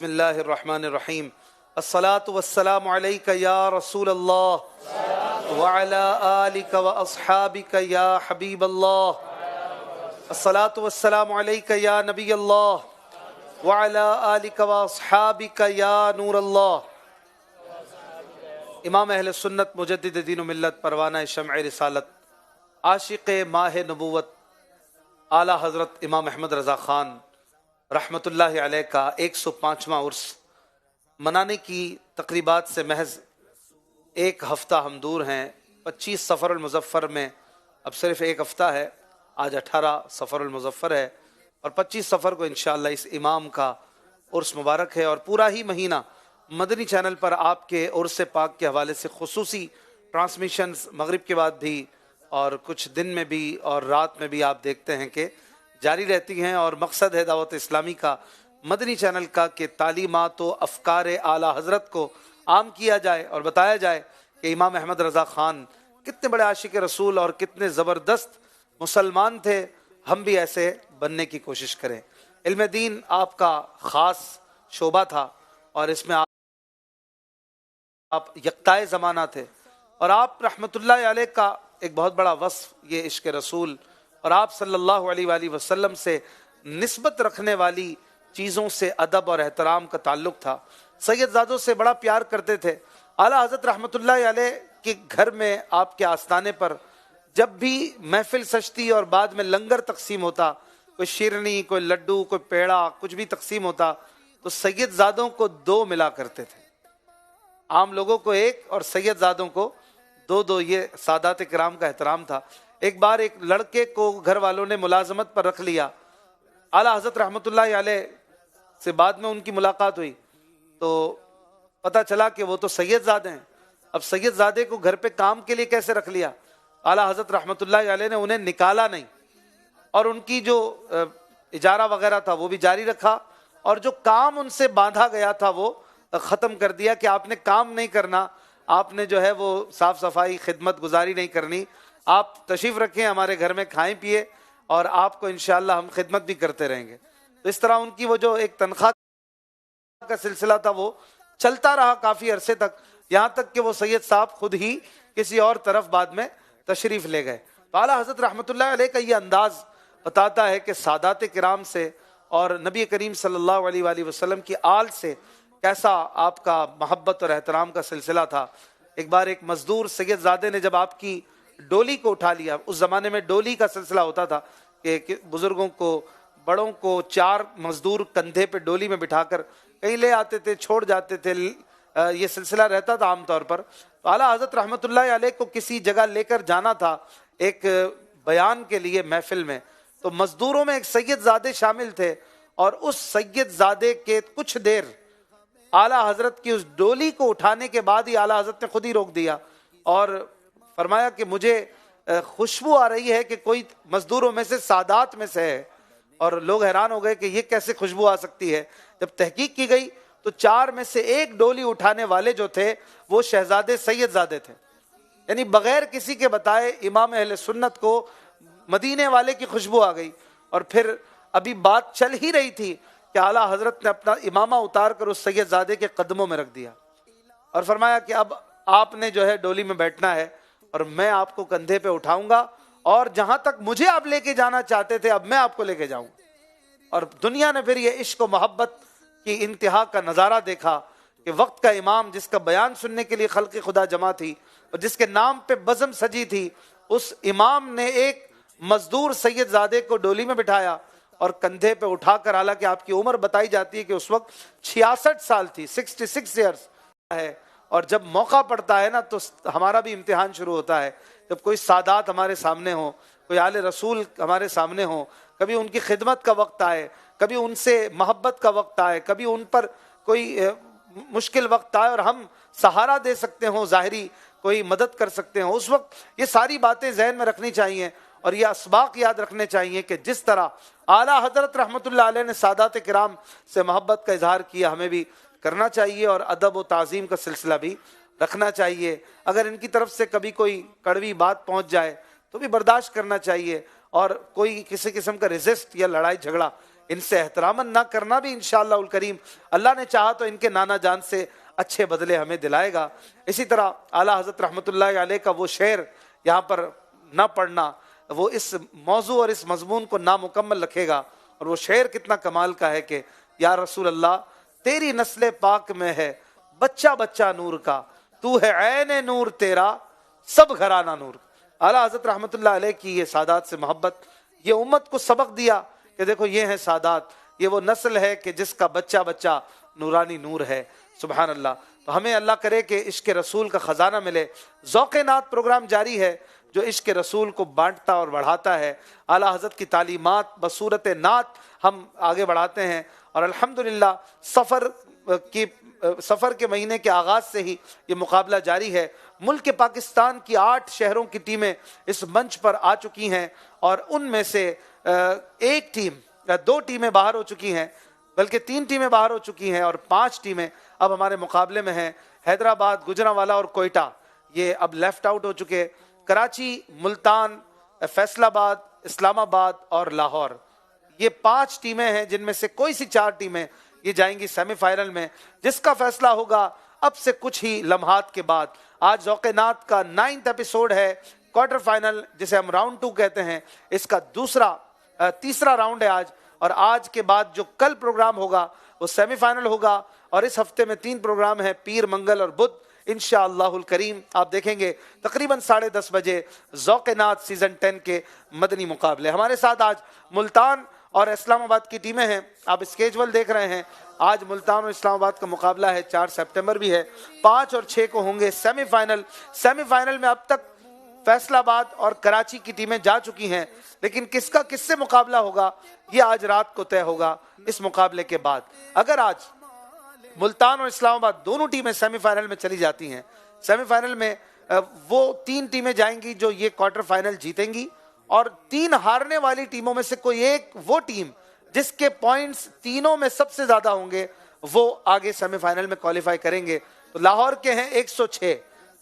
بسم اللہ الرحمن الرحیم الصلاۃ والسلام علیک یا رسول اللہ وعلی آلک واصحابک یا حبیب اللہ الصلاۃ والسلام علیک یا نبی اللہ وعلی آلک واصحابک یا نور اللہ۔ امام اہل سنت مجدد دین و ملت پروانہ شمع رسالت عاشق ماہ نبوت اعلیٰ حضرت امام احمد رضا خان رحمۃ اللہ علیہ کا 105واں عرس منانے کی تقریبات سے محض ایک ہفتہ ہم دور ہیں۔ 25 صفر المظفر میں اب صرف ایک ہفتہ ہے، آج 18 صفر المظفر ہے اور 25 صفر کو انشاءاللہ اس امام کا عرس مبارک ہے، اور پورا ہی مہینہ مدنی چینل پر آپ کے عرس پاک کے حوالے سے خصوصی ٹرانسمیشنز مغرب کے بعد بھی اور کچھ دن میں بھی اور رات میں بھی آپ دیکھتے ہیں کہ جاری رہتی ہیں، اور مقصد ہے دعوت اسلامی کا مدنی چینل کا کہ تعلیمات و افکار اعلیٰ حضرت کو عام کیا جائے اور بتایا جائے کہ امام احمد رضا خان کتنے بڑے عاشق رسول اور کتنے زبردست مسلمان تھے، ہم بھی ایسے بننے کی کوشش کریں۔ علم دین آپ کا خاص شعبہ تھا اور اس میں آپ یکتائے زمانہ تھے، اور آپ رحمت اللہ علیہ کا ایک بہت بڑا وصف یہ عشق رسول اور آپ صلی اللہ علیہ وآلہ وسلم سے نسبت رکھنے والی چیزوں سے ادب اور احترام کا تعلق تھا۔ سید زادوں سے بڑا پیار کرتے تھے۔ اعلیٰ حضرت رحمت اللہ علیہ کے گھر میں آپ کے آستانے پر جب بھی محفل سجتی اور بعد میں لنگر تقسیم ہوتا، کوئی شیرنی، کوئی لڈو، کوئی پیڑا، کچھ بھی تقسیم ہوتا تو سید زادوں کو 2 ملا کرتے تھے، عام لوگوں کو 1 اور سید زادوں کو 2۔ یہ سادات کرام کا احترام تھا۔ ایک بار ایک لڑکے کو گھر والوں نے ملازمت پر رکھ لیا، اعلیٰ حضرت رحمت اللہ علیہ سے بعد میں ان کی ملاقات ہوئی تو پتہ چلا کہ وہ تو سید زادے ہیں۔ اب سید زادے کو گھر پہ کام کے لیے کیسے رکھ لیا؟ اعلیٰ حضرت رحمت اللہ علیہ نے انہیں نکالا نہیں، اور ان کی جو اجارہ وغیرہ تھا وہ بھی جاری رکھا، اور جو کام ان سے باندھا گیا تھا وہ ختم کر دیا کہ آپ نے کام نہیں کرنا، آپ نے جو ہے وہ صاف صفائی خدمت گزاری نہیں کرنی، آپ تشریف رکھیں ہمارے گھر میں، کھائیں پیئے اور آپ کو انشاءاللہ ہم خدمت بھی کرتے رہیں گے۔ تو اس طرح ان کی وہ جو ایک تنخواہ کا سلسلہ تھا وہ چلتا رہا کافی عرصے تک، یہاں تک کہ وہ سید صاحب خود ہی کسی اور طرف بعد میں تشریف لے گئے۔ تو اعلیٰ حضرت رحمت اللہ علیہ کا یہ انداز بتاتا ہے کہ سادات کرام سے اور نبی کریم صلی اللہ علیہ وآلہ وسلم کی آل سے کیسا آپ کا محبت اور احترام کا سلسلہ تھا۔ ایک بار ایک مزدور سید زادے نے جب آپ کی ڈولی کو اٹھا لیا، اس زمانے میں ڈولی کا سلسلہ ہوتا تھا کہ بزرگوں کو، بڑوں کو 4 مزدور کندھے پہ ڈولی میں بٹھا کر کہیں لے آتے تھے، چھوڑ جاتے تھے، یہ سلسلہ رہتا تھا عام طور پر۔ تو اعلیٰ حضرت رحمت اللہ علیہ کو کسی جگہ لے کر جانا تھا ایک بیان کے لیے محفل میں، تو مزدوروں میں ایک سید زادے شامل تھے، اور اس سید زادے کے کچھ دیر اعلیٰ حضرت کی اس ڈولی کو اٹھانے کے بعد ہی اعلیٰ حضرت نے خود ہی روک دیا اور فرمایا کہ مجھے خوشبو آ رہی ہے کہ کوئی مزدوروں میں سے سادات میں سے ہے، اور لوگ حیران ہو گئے کہ یہ کیسے خوشبو آ سکتی ہے۔ جب تحقیق کی گئی تو 4 میں سے 1 ڈولی اٹھانے والے جو تھے وہ شہزادے سید زادے تھے، یعنی بغیر کسی کے بتائے امام اہل سنت کو مدینے والے کی خوشبو آ گئی۔ اور پھر ابھی بات چل ہی رہی تھی کہ اعلیٰ حضرت نے اپنا امامہ اتار کر اس سید زادے کے قدموں میں رکھ دیا اور فرمایا کہ اب آپ نے جو ہے ڈولی میں بیٹھنا ہے اور میں آپ کو کندھے پہ اٹھاؤں گا، اور جہاں تک مجھے آپ لے کے جانا چاہتے تھے اب میں آپ کو لے کے جاؤں گا۔ اور دنیا نے پھر یہ عشق و محبت کی انتہا کا نظارہ دیکھا کہ وقت کا امام جس کا بیان سننے کے لیے خلق خدا جمع تھی اور جس کے نام پہ بزم سجی تھی، اس امام نے ایک مزدور سید زادے کو ڈولی میں بٹھایا اور کندھے پہ اٹھا کر، حالانکہ آپ کی عمر بتائی جاتی ہے کہ اس وقت 66 سال تھی، 66 ایئرس ہے، اور جب موقع پڑتا ہے نا تو ہمارا بھی امتحان شروع ہوتا ہے، جب کوئی سادات ہمارے سامنے ہو، کوئی آل رسول ہمارے سامنے ہو، کبھی ان کی خدمت کا وقت آئے، کبھی ان سے محبت کا وقت آئے، کبھی ان پر کوئی مشکل وقت آئے اور ہم سہارا دے سکتے ہوں، ظاہری کوئی مدد کر سکتے ہوں، اس وقت یہ ساری باتیں ذہن میں رکھنی چاہیے اور یہ اسباق یاد رکھنے چاہیے کہ جس طرح اعلیٰ حضرت رحمت اللہ علیہ نے سادات کرام سے محبت کا اظہار کیا، ہمیں بھی کرنا چاہیے اور ادب و تعظیم کا سلسلہ بھی رکھنا چاہیے۔ اگر ان کی طرف سے کبھی کوئی کڑوی بات پہنچ جائے تو بھی برداشت کرنا چاہیے، اور کوئی کسی قسم کا ریزسٹ یا لڑائی جھگڑا ان سے احترامن نہ کرنا بھی انشاءاللہ الکریم اللہ نے چاہا تو ان کے نانا جان سے اچھے بدلے ہمیں دلائے گا۔ اسی طرح اعلیٰ حضرت رحمۃ اللہ علیہ کا وہ شعر یہاں پر نہ پڑھنا وہ اس موضوع اور اس مضمون کو نامکمل رکھے گا، اور وہ شعر کتنا کمال کا ہے کہ یا رسول اللہ تیری نسل پاک میں ہے بچہ بچہ نور کا، تو ہے عین نور تیرا سب گھرانہ نور کا۔ اعلیٰ حضرت رحمۃ اللہ علیہ کی یہ سادات سے محبت، یہ امت کو سبق دیا کہ دیکھو یہ ہیں سادات، یہ وہ نسل ہے کہ جس کا بچہ بچہ نورانی نور ہے۔ سبحان اللہ۔ تو ہمیں اللہ کرے کہ عشق رسول کا خزانہ ملے۔ ذوق نعت پروگرام جاری ہے جو عشق رسول کو بانٹتا اور بڑھاتا ہے۔ اعلیٰ حضرت کی تعلیمات بصورت نعت ہم آگے بڑھاتے ہیں، اور الحمدللہ سفر کے مہینے کے آغاز سے ہی یہ مقابلہ جاری ہے۔ ملک پاکستان کی 8 شہروں کی ٹیمیں اس منچ پر آ چکی ہیں، اور ان میں سے ایک ٹیم یا 2 ٹیمیں باہر ہو چکی ہیں، بلکہ 3 ٹیمیں باہر ہو چکی ہیں، اور 5 ٹیمیں اب ہمارے مقابلے میں ہیں۔ حیدرآباد، گجرانوالہ اور کوئٹہ یہ اب لیفٹ آؤٹ ہو چکے۔ کراچی، ملتان، فیصل آباد، اسلام آباد اور لاہور، یہ 5 ٹیمیں ہیں جن میں سے کوئی سی 4 ٹیمیں یہ جائیں گی سیمی فائنل میں، جس کا فیصلہ ہوگا اب سے کچھ ہی لمحات کے بعد۔ آج ذوق نعت کا 9واں ایپیسوڈ ہے، کوارٹر فائنل جسے ہم راؤنڈ 2 کہتے ہیں، اس کا تیسرا راؤنڈ ہے آج، اور آج کے بعد جو کل پروگرام ہوگا وہ سیمی فائنل ہوگا، اور اس ہفتے میں 3 پروگرام ہیں، پیر، منگل اور بدھ۔ انشاءاللہ الکریم آپ دیکھیں گے تقریباً 10:30 بجے ذوق نعت سیزن 10 کے مدنی مقابلے۔ ہمارے ساتھ آج ملتان اور اسلام آباد کی ٹیمیں ہیں، آپ اسکیجول دیکھ رہے ہیں۔ آج ملتان اور اسلام آباد کا مقابلہ ہے، 4 سپٹمبر بھی ہے۔ 5 اور 6 کو ہوں گے سیمی فائنل۔ سیمی فائنل میں اب تک فیصل آباد اور کراچی کی ٹیمیں جا چکی ہیں، لیکن کس کا کس سے مقابلہ ہوگا یہ آج رات کو طے ہوگا اس مقابلے کے بعد۔ اگر آج ملتان اور اسلام آباد دونوں ٹیمیں سیمی فائنل میں چلی جاتی ہیں، سیمی فائنل میں وہ 3 ٹیمیں جائیں گی جو یہ کوارٹر فائنل جیتیں گی، اور 3 ہارنے والی ٹیموں میں سے کوئی ایک وہ ٹیم جس کے پوائنٹس تینوں میں سب سے زیادہ ہوں گے وہ آگے سیمی فائنل میں کوالیفائی کریں گے۔ تو لاہور کے ہیں 106،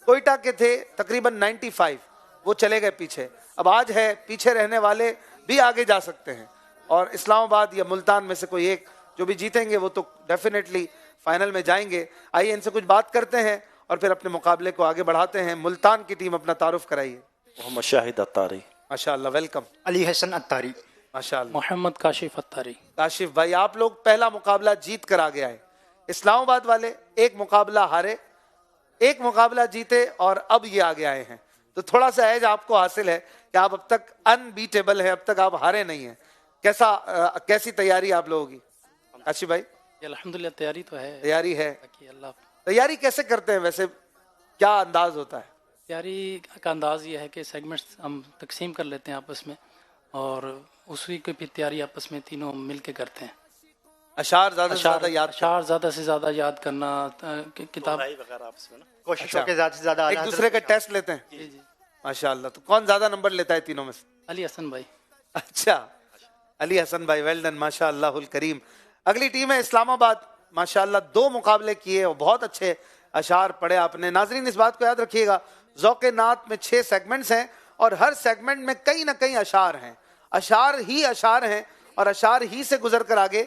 کوئٹہ کے تھے تقریباً 95، وہ چلے گئے پیچھے۔ اب آج ہے پیچھے رہنے والے بھی آگے جا سکتے ہیں، اور اسلام آباد یا ملتان میں سے کوئی ایک جو بھی جیتیں گے وہ تو ڈیفینیٹلی فائنل میں جائیں گے۔ آئیے ان سے کچھ بات کرتے ہیں اور پھر اپنے مقابلے کو آگے بڑھاتے ہیں۔ ملتان کی ٹیم اپنا تعارف کرائیے۔ محمد شاہد عطاری۔ ماشاءاللہ، ویلکم۔ علی حسن عطاری۔ ماشاءاللہ۔ محمد کاشف عطاری۔ کاشف بھائی، آپ لوگ پہلا مقابلہ جیت کر آگے آئے، اسلام آباد والے ایک مقابلہ ہارے، ایک مقابلہ جیتے، اور اب یہ آگے آئے ہیں، تو تھوڑا سا ایج آپ کو حاصل ہے کہ آپ اب تک انبیٹیبل ہیں، اب تک آپ ہارے نہیں ہیں۔ کیسی تیاری آپ لوگوں کی کاشف بھائی؟ الحمدللہ تیاری تو ہے، تیاری ہے۔ اللہ تیاری کیسے کرتے ہیں ویسے، کیا انداز ہوتا ہے؟ تیاری کا انداز یہ ہے کہ سیگمنٹس ہم تقسیم کر لیتے ہیں آپس میں، اور اسی کی پھر تیاری آپس میں تینوں مل کے کرتے ہیں۔ اشعار زیادہ سے زیادہ یاد اشعار زیادہ سے زیادہ یاد کرنا، کتاب کوشش ہو کے زیادہ سے زیادہ ایک دوسرے کا ٹیسٹ لیتے ہیں۔ جی جی۔ ماشاءاللہ، تو کون زیادہ نمبر لیتا ہے تینوں میں سے؟ علی حسن بھائی۔ اچھا، علی حسن بھائی، ویل ڈن، ماشاءاللہ الکریم۔ اگلی ٹیم ہے اسلام آباد، ماشاءاللہ 2 مقابلے کیے اور بہت اچھے اشعار پڑھے آپ نے۔ ناظرین اس بات کو یاد رکھیے گا، ذوق نعت میں 6 سیگمنٹس ہیں، اور ہر سیگمنٹ میں کہیں نہ کہیں اشعار ہیں، اشعار ہی اشعار ہیں، اور اشعار ہی سے گزر کر آگے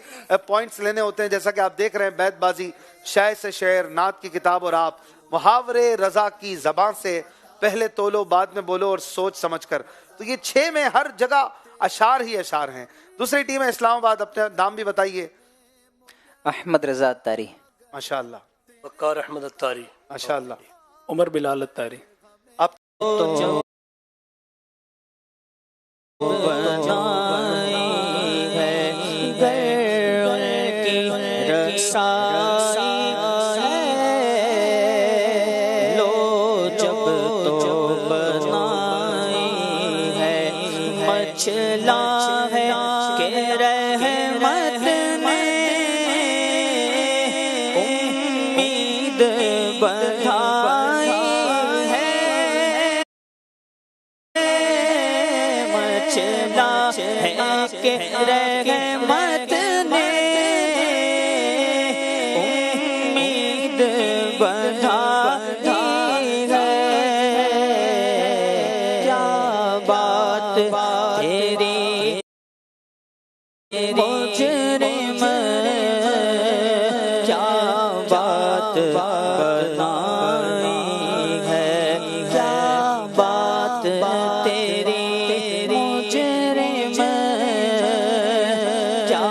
پوائنٹس لینے ہوتے ہیں، جیسا کہ آپ دیکھ رہے ہیں، بیت بازی، شاعر سے شعر، نعت کی کتاب اور آپ، محاورے رضا کی زبان سے، پہلے تولو بعد میں بولو اور سوچ سمجھ کر۔ تو یہ 6 میں ہر جگہ اشعار ہی اشعار ہیں۔ دوسری ٹیم ہے اسلام آباد، اپنا نام بھی بتائیے۔ احمد رضا عطاری۔ ماشاءاللہ، وقار احمد عطاری۔ ماشاءاللہ۔ عمر بلال عطاری۔ اب تیری بتائی ہے کیا بات تیری مجرم کیا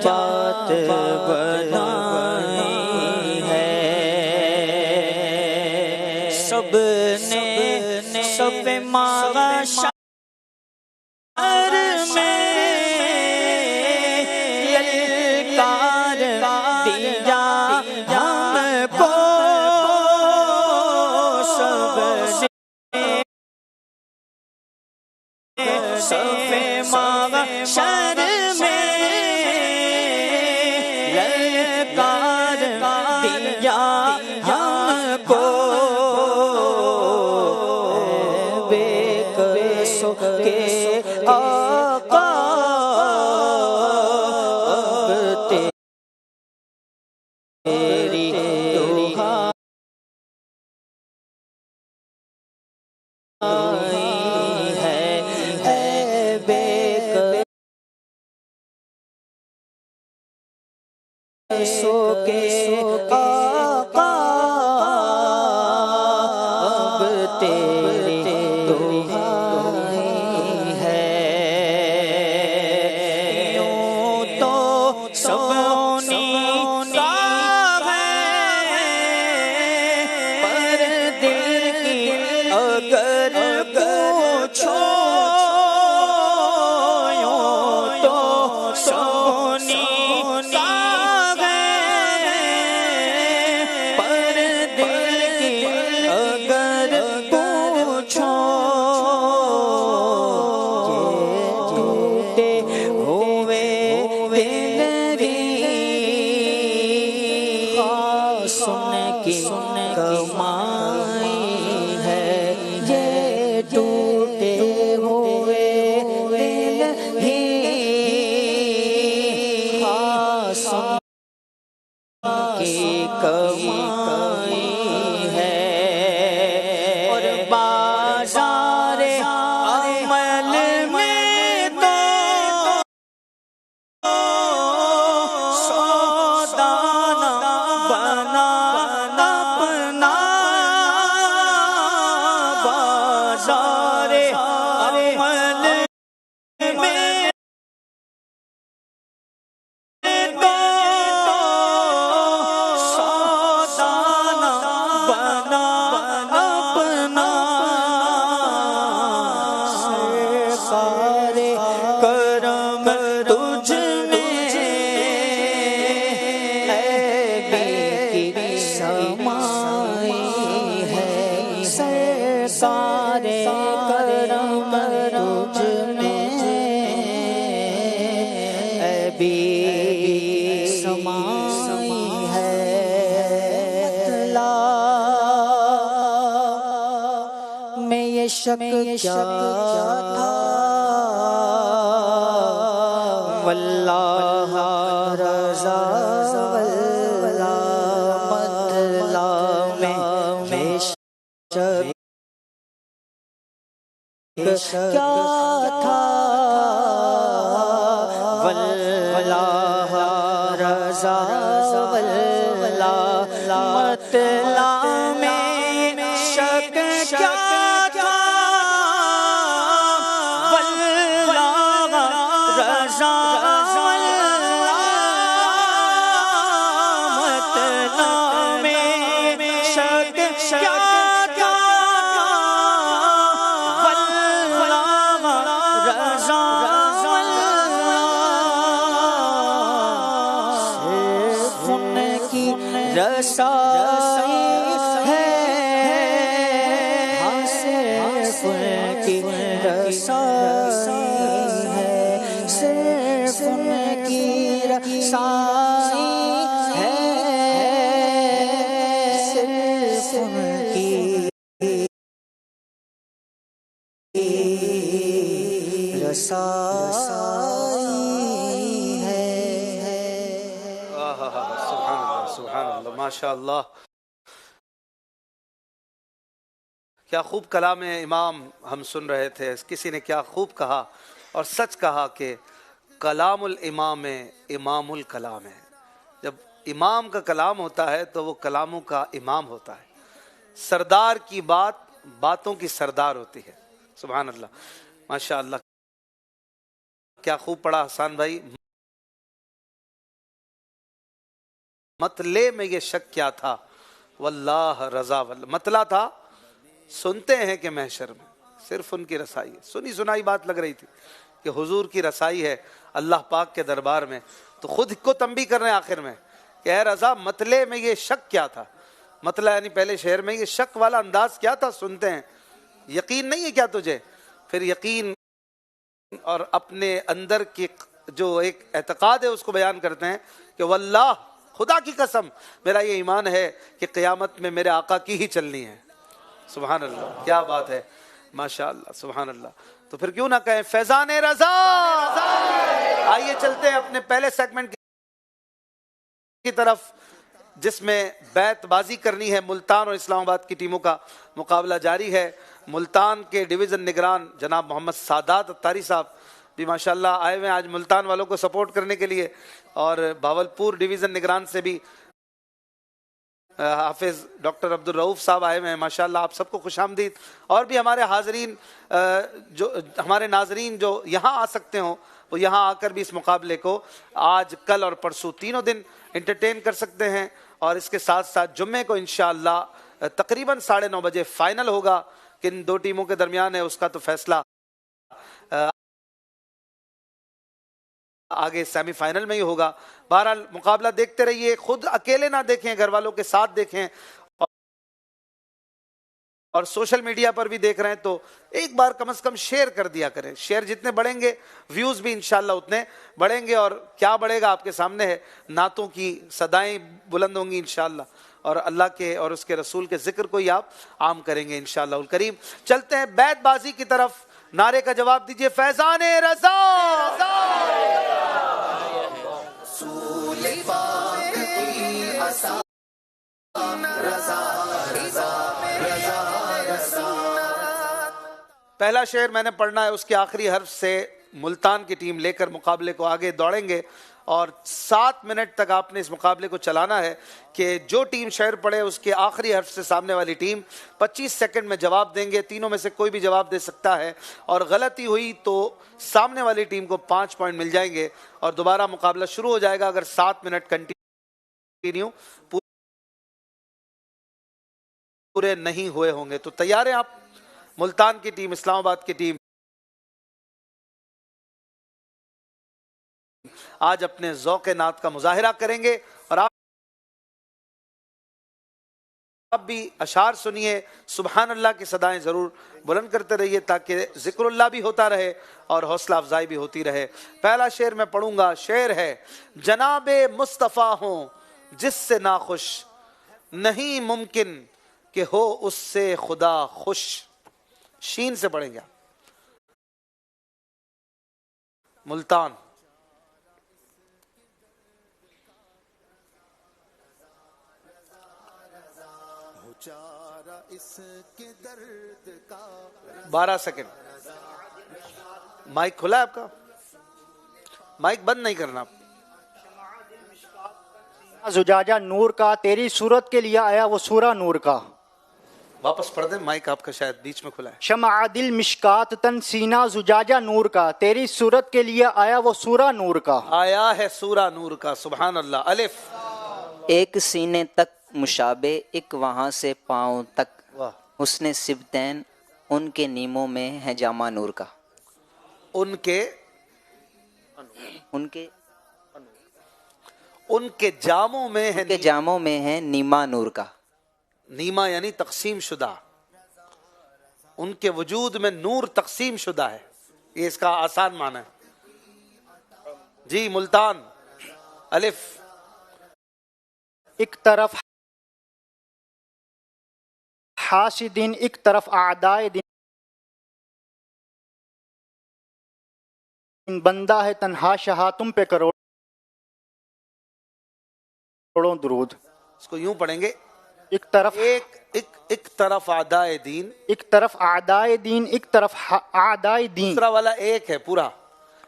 بات بتائی ہے سب نے سب معاشر میں للکار دیا ہم کو سب معاشر میں للکار دیا ہم کو بے قصوں کے آقا اب تیری دعائی ہے بے قصوں کے آقا اب تیری دعائی ہے یوں تو سونی کا ہے پر دل کی اگر پوچھو یوں تو سونی کا ہے پر دل کی اگر پوچھو ٹوٹے ہوئے دل سن کی کمائی ہے یہ ٹوٹے ہوئے دل ہی سن کی کمائی ہے اور بازار عمل میں تو سودانا بنانا اپنا بازار عمل میں تو سودانا بنا اپنا سرکار کرم تجھ میں عیبی کی سمائی ہے سرکار کرم تجھ میں عیبی سمائی ہے مطلع میں یہ شک کیا تھا واللہ رضا واللہ مطلع میں یہ شک کیا تھا واللہ رضا واللہ مطلع میں شک کیا تھا واللہ رضا واللہ مطلع میں شک کیا تھا واللہ رضا صرف ان کی رسائی ہے ہاں صرف ان کی رسائی ہے صرف ان کی رسائی ہے صرف ان کی رسائی ہے سبحان اللہ سبحان اللہ ماشاء اللہ کیا خوب کلام امام ہم سن رہے تھے کسی نے کیا خوب کہا اور سچ کہا کہ کلام الامام امام الکلام ہے جب امام کا کلام ہوتا ہے تو وہ کلاموں کا امام ہوتا ہے. سردار کی بات باتوں کی سردار ہوتی ہے. سبحان اللہ، ماشاء اللہ، کیا خوب پڑھا حسان بھائی. مطلع میں یہ شک کیا تھا واللہ رضا واللہ، مطلع تھا سنتے ہیں کہ محشر میں صرف ان کی رسائی ہے. سنی سنائی بات لگ رہی تھی کہ حضور کی رسائی ہے اللہ پاک کے دربار میں، تو خود کو تنبیہ کر رہے ہیں آخر میں کہ اے رضا مطلع میں یہ شک کیا تھا. مطلع یعنی پہلے شعر میں یہ شک والا انداز کیا تھا، سنتے ہیں یقین نہیں ہے کیا تجھے. پھر یقین اور اپنے اندر کی جو ایک اعتقاد ہے اس کو بیان کرتے ہیں کہ واللہ خدا کی قسم میرا یہ ایمان ہے کہ قیامت میں میرے آقا کی ہی چلنی ہے. سبحان اللہ، کیا بات ہے، ماشاء اللہ، سبحان اللہ. تو پھر کیوں نہ کہیں فیضان رضا. آئیے چلتے ہیں اپنے پہلے سیگمنٹ کی طرف جس میں بیت بازی کرنی ہے. ملتان اور اسلام آباد کی ٹیموں کا مقابلہ جاری ہے. ملتان کے ڈویژن نگران جناب محمد سادات اتاری صاحب بھی ماشاءاللہ آئے ہوئے ہیں آج ملتان والوں کو سپورٹ کرنے کے لیے، اور بھاولپور ڈویژن نگران سے بھی حافظ ڈاکٹر عبد الرؤف صاحب آئے ہوئے ہیں. ماشاءاللہ آپ سب کو خوش آمدید. اور بھی ہمارے حاضرین جو ہمارے ناظرین جو یہاں آ سکتے ہوں وہ یہاں آ کر بھی اس مقابلے کو آج کل اور پرسوں تینوں دن انٹرٹین کر سکتے ہیں. اور اس کے ساتھ ساتھ جمعے کو انشاءاللہ تقریباً 9:30 بجے فائنل ہوگا. کن دو ٹیموں کے درمیان ہے اس کا تو فیصلہ آگے سیمی فائنل میں ہی ہوگا. بہرحال مقابلہ دیکھتے رہیے، خود اکیلے نہ دیکھیں، گھر والوں کے ساتھ دیکھیں، اور سوشل میڈیا پر بھی دیکھ رہے ہیں تو ایک بار کم از کم شیئر کر دیا کریں. شیئر جتنے بڑھیں گے ویوز بھی انشاءاللہ اتنے بڑھیں گے. اور کیا بڑھے گا آپ کے سامنے ہے، نعتوں کی صدائیں بلند ہوں گی انشاءاللہ، اور اللہ کے اور اس کے رسول کے ذکر کو ہی آپ عام کریں گے انشاءاللہ الکریم. چلتے ہیں بیت بازی کی طرف. نعرے کا جواب دیجئے فیضان رضا. پہلا شعر میں نے پڑھنا ہے، اس کے آخری حرف سے ملتان کی ٹیم لے کر مقابلے کو آگے دوڑیں گے، اور 7 منٹ تک آپ نے اس مقابلے کو چلانا ہے کہ جو ٹیم شعر پڑھے اس کے آخری حرف سے سامنے والی ٹیم 25 سیکنڈ میں جواب دیں گے. تینوں میں سے کوئی بھی جواب دے سکتا ہے، اور غلطی ہوئی تو سامنے والی ٹیم کو 5 پوائنٹ مل جائیں گے، اور دوبارہ مقابلہ شروع ہو جائے گا اگر 7 منٹ کنٹینیو پورے نہیں ہوئے ہوں گے. تو تیار ہیں آپ؟ ملتان کی ٹیم، اسلام آباد کی ٹیم آج اپنے ذوق نعت کا مظاہرہ کریں گے، اور آپ بھی اشعار سنیے، سبحان اللہ کی صدائیں ضرور بلند کرتے رہیے تاکہ ذکر اللہ بھی ہوتا رہے اور حوصلہ افزائی بھی ہوتی رہے. پہلا شعر میں پڑھوں گا. شعر ہے: جناب مصطفیٰ ہوں جس سے ناخوش، نہیں ممکن کہ ہو اس سے خدا خوش. شین سے پڑھیں گے. ملتان. بارہ سیکنڈ. مائک کھلا ہے آپ کا؟ مائک بند نہیں کرنا. زجاجہ نور کا، تیری صورت کے لیے آیا وہ سورہ نور کا. واپس پڑھ دیں، مائک آپ کا شاید بیچ میں کھلا ہے. شمع دل مشکات تن سینہ زجاجہ نور کا، تیری صورت کے لیے آیا وہ سورہ نور کا. آیا ہے سورہ نور کا. سبحان اللہ. الف. ایک سینے تک مشابہ، ایک وہاں سے پاؤں تک، واہ. حسن سبتین ان کے نیموں میں ہے جامع نور کا. ان کے جاموں میں ہے، ان کے جاموں میں ہے نیما نور کا. نیما یعنی تقسیم شدہ، ان کے وجود میں نور تقسیم شدہ ہے. یہ اس کا آسان معنی ہے. جی ملتان. الف. ایک طرف حاسدین، ایک طرف اعدائے دین، بندہ ہے تنہا شہا، تم پہ کروڑوں درود. اس کو یوں پڑھیں گے: ایک طرف ایک طرف اعدائے دین، ایک طرف اعدائے دین، ایک طرف اعدائے دین. دوسرا والا ایک ہے پورا.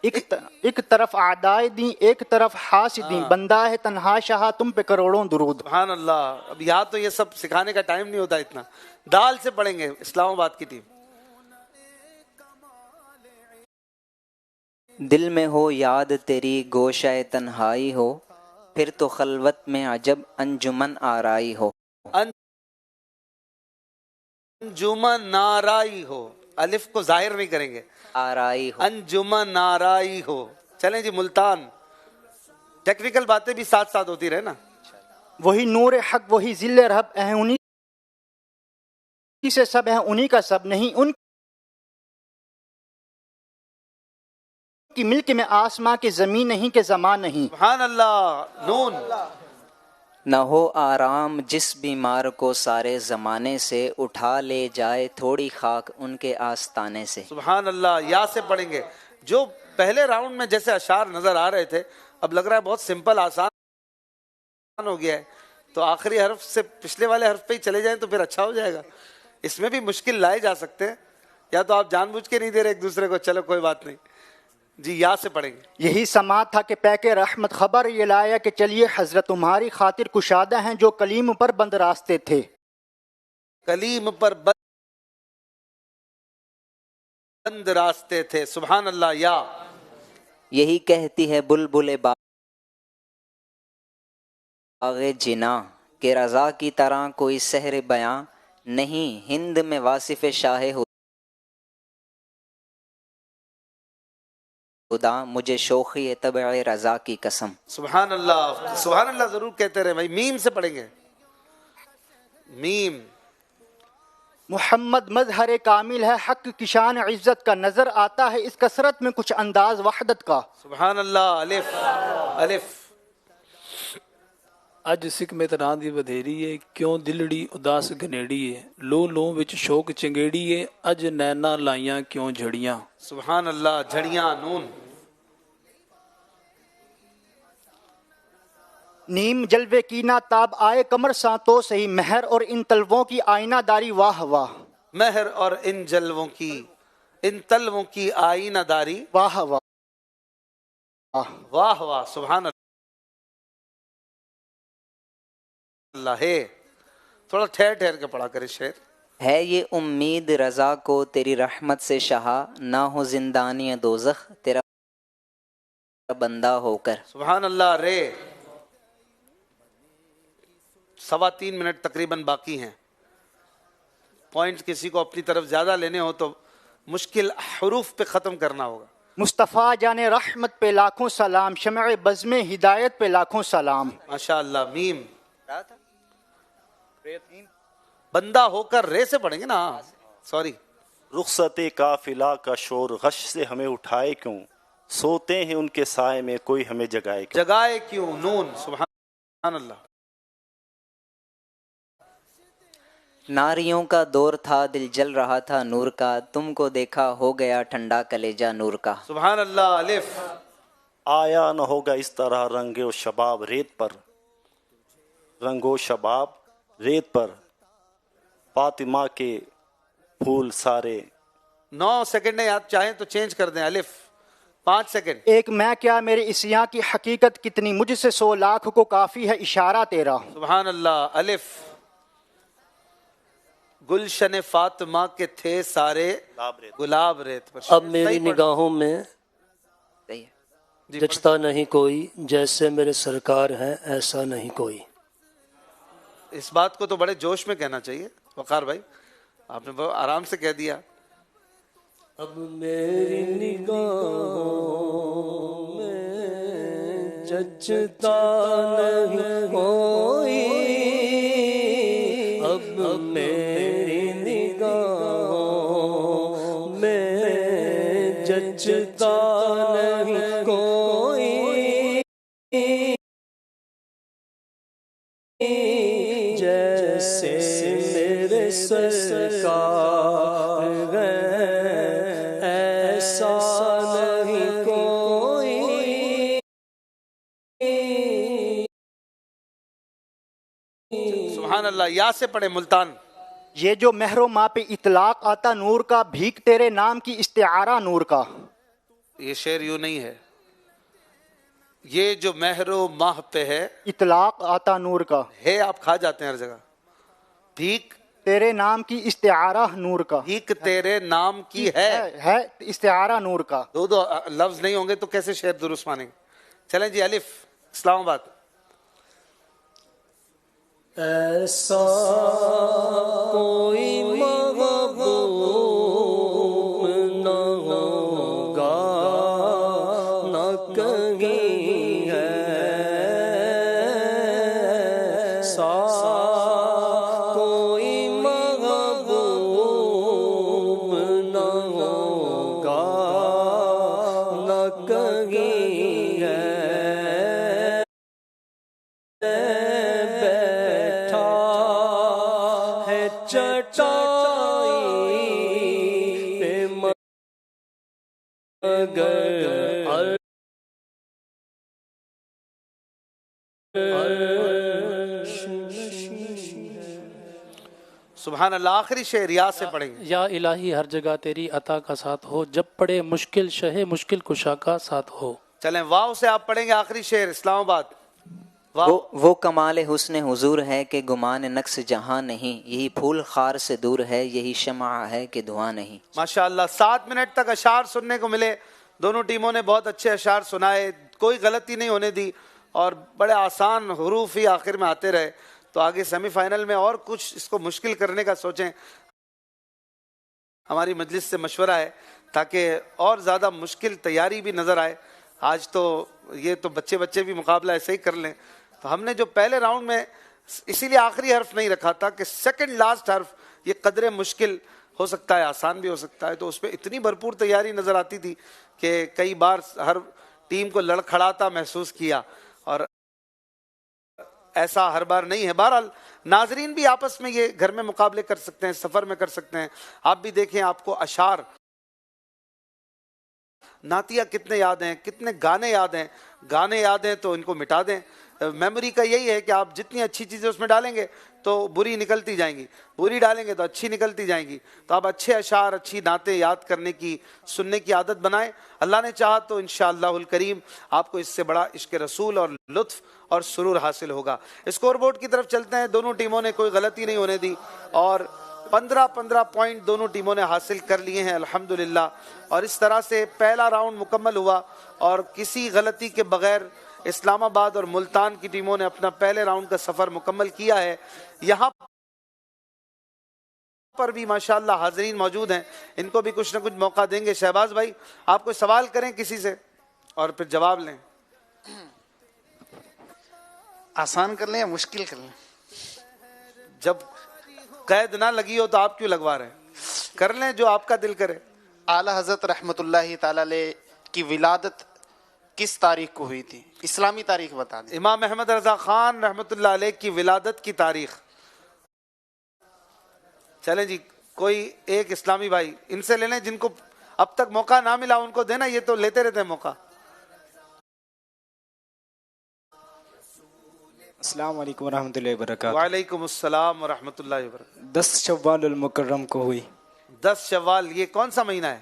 ایک طرف اعدائے دیں ایک طرف حاسدیں، بندہ ہے تنہا شاہ تم پہ کروڑوں درود۔ سبحان اللہ۔ اب یہاں تو یہ سب سکھانے کا ٹائم نہیں ہوتا اتنا، دال سے پڑھیں گے اسلام آباد کی ٹیم۔ دل میں ہو یاد تیری گوشہ تنہائی ہو، پھر تو خلوت میں عجب انجمن آرائی ہو۔ انجمن نارائی ہو، الف کو ظاہر نہیں کریں گے، آرائی ہو۔ انجمن نارائی ہو۔ چلیں جی ملتان، ٹیکنیکل باتیں بھی ساتھ ساتھ ہوتی رہے نا۔ وہی نور حق وہی ذل رب ہے، انہی سے سب ہے انہی کا سب نہیں، ان کی ملک میں آسماں کے زمین نہیں کہ زمان نہیں۔ سبحان اللہ۔ نون، نہ ہو آرام جس بیمار کو سارے زمانے سے، اٹھا لے جائے تھوڑی خاک ان کے آستانے سے۔ سبحان اللہ۔ یا سے پڑھیں گے۔ جو پہلے راؤنڈ میں جیسے اشعار نظر آ رہے تھے، اب لگ رہا ہے بہت سمپل آسان ہو گیا ہے، تو آخری حرف سے پچھلے والے حرف پہ ہی چلے جائیں تو پھر اچھا ہو جائے گا۔ اس میں بھی مشکل لائے جا سکتے ہیں، یا تو آپ جان بوجھ کے نہیں دے رہے ایک دوسرے کو، چلو کوئی بات نہیں جی۔ یا سے پڑھیں گے۔ یہی سماعت تھا کہ پیک رحمت خبر یہ لایا کہ چلیے حضرت تمہاری خاطر کشادہ ہیں جو کلیم پر بند راستے تھے۔ کلیم پر بند راستے تھے۔ سبحان اللہ۔ یا یہی کہتی ہے بلبل باغ جنا کہ رضا کی طرح کوئی سحر بیاں نہیں، ہند میں واصف شاہ خدا مجھے شوخی طبع رضا کی قسم۔ سبحان اللہ۔ سبحان اللہ ضرور کہتے رہے بھائی۔ میم سے پڑھیں گے۔ میم، محمد مظہر کامل ہے حق کی شان عزت کا، نظر آتا ہے اس کثرت میں کچھ انداز وحدت کا۔ سبحان اللہ۔ الف، الف، اج سکھ میں تراں دی بدھیری ہے، کیوں دلڑی اداس گنیڑی ہے، لو لو وچ شوق چنگیڑی ہے، اج نینا لائیاں کیوں جھڑیاں۔ سبحان اللہ۔ جھڑیاں، نون، نیم جلوے کی نہ تاب آئے کمر ساں تو صحیح، مہر اور ان تلووں کی آئینہ داری واہ واہ۔ مہر اور ان جلووں کی، ان تلووں کی آئینہ داری واہ واہ۔ واہ واہ۔ سبحان اللہ۔ ہے تھوڑا ٹھہر ٹھہر کے پڑھا کرے شعر۔ ہے یہ امید رضا کو تیری رحمت سے شہا، نہ ہو زندانی دوزخ تیرا بندہ ہو کر۔ سبحان اللہ۔ رے 3.25 منٹ تقریباً باقی ہیں۔ پوائنٹ کسی کو اپنی طرف زیادہ لینے ہو تو مشکل حروف پہ ختم کرنا ہوگا۔ مصطفیٰ جان رحمت پہ لاکھوں سلام، شمع بزم ہدایت پہ لاکھوں سلام۔ ماشاء اللہ۔ میم، بندہ ہو کر رے سے پڑھیں گے نا، سوری۔ رخصت قافلہ کا شور غش سے ہمیں اٹھائے کیوں، سوتے ہیں ان کے سائے میں کوئی ہمیں جگائے کیوں۔ جگائے کیوں، نون، سبحان اللہ۔ ناریوں کا دور تھا دل جل رہا تھا نور کا، تم کو دیکھا ہو گیا ٹھنڈا کلیجہ نور کا۔ سبحان اللہ۔ الف، آیا نہ ہوگا اس طرح رنگ و شباب ریت پر، رنگ و شباب ریت پر، فاطمہ کے پھول سارے۔ 9 سیکنڈ ہے، آپ چاہیں تو چینج کر دیں۔ الف، 5 سیکنڈ۔ ایک میں کیا میرے اسیاں کی حقیقت کتنی، مجھ سے 100 لاکھ کو کافی ہے اشارہ تیرا۔ سبحان اللہ۔ الف، گلشن فاطمہ کے تھے سارے گلاب ریت پر۔ اب میری نگاہوں میں صحیح ہے۔ جی جچتا نہیں کوئی، جیسے میرے سرکار ہیں ایسا نہیں کوئی۔ اس بات کو تو بڑے جوش میں کہنا چاہیے وقار بھائی، آپ نے بہت آرام سے کہہ دیا۔ اب میری نگاہوں میں جچتا نہیں کوئی، اب میری نگاہوں میں جچتا نہیں کوئی، جیسے میرے سرکار ہیں ایسا نہیں کوئی۔ سبحان اللہ۔ یا سے پڑھے ملتان۔ یہ جو مہر و ماں پہ اطلاق آتا نور کا، بھیک تیرے نام کی استعارہ نور کا۔ یہ شعر یوں نہیں ہے، یہ جو مہر و ماہ پہ ہے اطلاق آتا نور کا، ہے آپ کھا جاتے ہیں ہر جگہ. بھیک تیرے نام کی استعارہ نور کا، بھیک تیرے نام کی ہے. استعارہ نور کا. دو لفظ نہیں ہوں گے تو کیسے شعر درست مانیں گے؟ چلیں جی، الف اسلام آباد. ایسا کوئی محبوب نہ ہوگا نہ کہیں ہے، ایسا کوئی محبوب نہ ہوگا نہ کہیں ہے. سبحان اللہ. آخری شعر یا سے پڑھیں گے. یا الہی ہر جگہ تیری عطا کا ساتھ ہو، جب پڑے مشکل شہ مشکل کشا کا ساتھ ہو. چلیں واو سے آپ پڑھیں گے آخری شعر اسلام آباد. وہ کمال حسن حضور ہے کہ گمان نقص جہاں نہیں، یہی پھول خار سے دور ہے، یہی شمع ہے کہ دھواں نہیں. ماشاءاللہ 7 منٹ تک اشعار سننے کو ملے. دونوں ٹیموں نے بہت اچھے اشعار سنائے، کوئی غلطی نہیں ہونے دی اور بڑے آسان حروف ہی آخر میں آتے رہے. تو آگے سیمی فائنل میں اور کچھ اس کو مشکل کرنے کا سوچیں. ہماری مجلس سے مشورہ ہے تاکہ اور زیادہ مشکل تیاری بھی نظر آئے. آج تو یہ تو بچے بھی مقابلہ ایسے ہی کر لیں. تو ہم نے جو پہلے راؤنڈ میں اسی لیے آخری حرف نہیں رکھا تھا کہ سیکنڈ لاسٹ حرف یہ قدرے مشکل ہو سکتا ہے، آسان بھی ہو سکتا ہے. تو اس پہ اتنی بھرپور تیاری نظر آتی تھی کہ کئی بار ہر ٹیم کو لڑکھڑاتا محسوس کیا، اور ایسا ہر بار نہیں ہے. بہرحال ناظرین بھی آپس میں یہ گھر میں مقابلے کر سکتے ہیں، سفر میں کر سکتے ہیں. آپ بھی دیکھیں آپ کو اشعار نعتیہ کتنے یاد ہیں، کتنے گانے یاد ہیں. گانے یاد ہیں تو ان کو مٹا دیں. میموری کا یہی ہے کہ آپ جتنی اچھی چیزیں اس میں ڈالیں گے تو بری نکلتی جائیں گی، بری ڈالیں گے تو اچھی نکلتی جائیں گی. تو آپ اچھے اشعار، اچھی نعتیں یاد کرنے کی، سننے کی عادت بنائیں. اللہ نے چاہا تو انشاءاللہ الکریم آپ کو اس سے بڑا عشق رسول اور لطف اور سرور حاصل ہوگا. اسکور بورڈ کی طرف چلتے ہیں. دونوں ٹیموں نے کوئی غلطی نہیں ہونے دی اور 15 پوائنٹ دونوں ٹیموں نے حاصل کر لیے ہیں الحمدللہ. اور اس طرح سے پہلا راؤنڈ مکمل ہوا اور کسی غلطی کے بغیر اسلام آباد اور ملتان کی ٹیموں نے اپنا پہلے راؤنڈ کا سفر مکمل کیا ہے. یہاں پر بھی ماشاءاللہ حاضرین موجود ہیں، ان کو بھی کچھ نہ کچھ موقع دیں گے. شہباز بھائی آپ کوئی سوال کریں کسی سے اور پھر جواب لیں. آسان کر لیں یا مشکل کر لیں؟ جب قید نہ لگی ہو تو آپ کیوں لگوا رہے ہیں؟ کر لیں جو آپ کا دل کرے. اعلیٰ حضرت رحمۃ اللہ تعالی علیہ کی ولادت کس تاریخ کو ہوئی تھی؟ اسلامی تاریخ بتا دیں. امام احمد رضا خان رحمۃ اللہ علیہ کی ولادت کی تاریخ. چلیں جی، کوئی ایک اسلامی بھائی ان سے لے لیں جن کو اب تک موقع نہ ملا، ان کو دینا. یہ تو لیتے رہتے ہیں موقع. السلام علیکم ورحمۃ اللہ وبرکاتہ. وعلیکم السلام ورحمۃ اللہ وبرکاتہ. 10 شوال المکرم کو ہوئی. 10 شوال یہ کون سا مہینہ ہے؟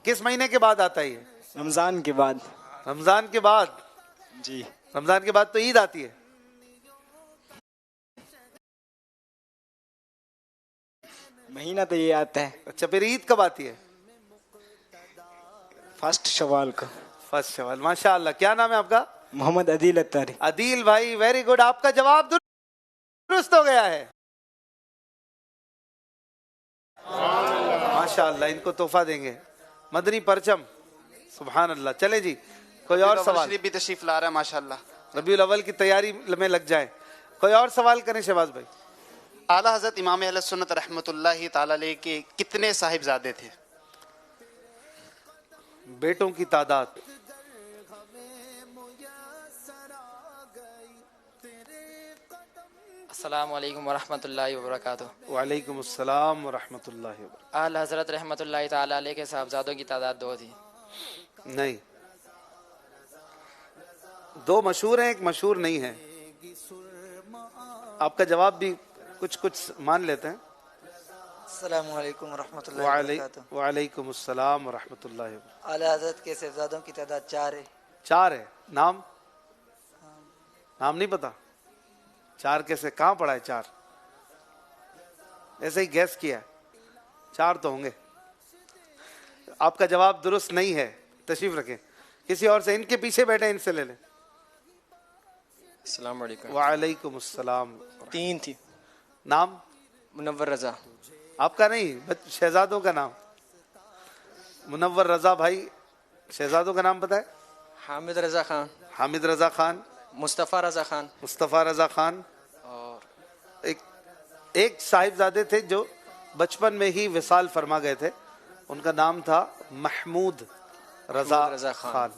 کس مہینے کے بعد آتا ہے یہ؟ رمضان کے بعد. رمضان کے بعد؟ جی رمضان کے بعد تو عید آتی ہے. مہینہ تو یہ آتا ہے. اچھا پھر عید کب آتی ہے؟ 1 شوال کو. 1 شوال. ماشاء اللہ. کیا نام ہے آپ کا؟ محمد عدیل اتاری. عدیل بھائی ویری گڈ. آپ کا جواب درست ہو گیا ہے. ماشاء اللہ. ان کو تحفہ دیں گے مدنی پرچم. سبحان اللہ. چلے جی کوئی اور سوال؟ شریف بھی تشریف لا رہا ہے ماشاء اللہ. ربیع الاول کی تیاری میں لگ جائیں. کوئی اور سوال کریں شہباز بھائی؟ اعلیٰ حضرت امام اہل سنت رحمۃ اللہ تعالی علیہ کے کتنے صاحبزادے تھے؟ بیٹوں کی تعداد. السلام علیکم ورحمۃ اللہ وبرکاتہ. وعلیکم السلام ورحمۃ اللہ وبرکاتہ. اعلیٰ حضرت رحمۃ اللہ تعالی علیہ کے صاحبزادوں کی تعداد 2 تھی. نہیں، 2 مشہور ہیں، ایک مشہور نہیں ہے. آپ کا جواب بھی کچھ مان لیتے ہیں. السلام علیکم ورحمۃ اللہ وبرکاتہ. وعلیکم السلام ورحمۃ اللہ وبرکاتہ. اعلیٰ حضرت کے صاحبزادوں کی تعداد 4 ہے. 4 ہے. نام نہیں پتا؟ 4 کیسے؟ کہاں پڑھا ہے 4؟ ایسے ہی گیس کیا. 4 تو ہوں گے. آپ کا جواب درست نہیں ہے. تشریف رکھیں. کسی اور سے، ان کے پیچھے بیٹھے ان سے لے لیں. السلام علیکم. وعلیکم السلام. 3 تھی. نام؟ منور رضا. آپ کا نہیں، شہزادوں کا نام. منور رضا بھائی، شہزادوں کا نام بتائے. حامد رضا خان. حامد رضا خان. مصطفیٰ رضا خان. مصطفیٰ رضا خان. اور ایک صاحبزادے تھے جو بچپن میں ہی وصال فرما گئے تھے، ان کا نام تھا محمود رضا خان.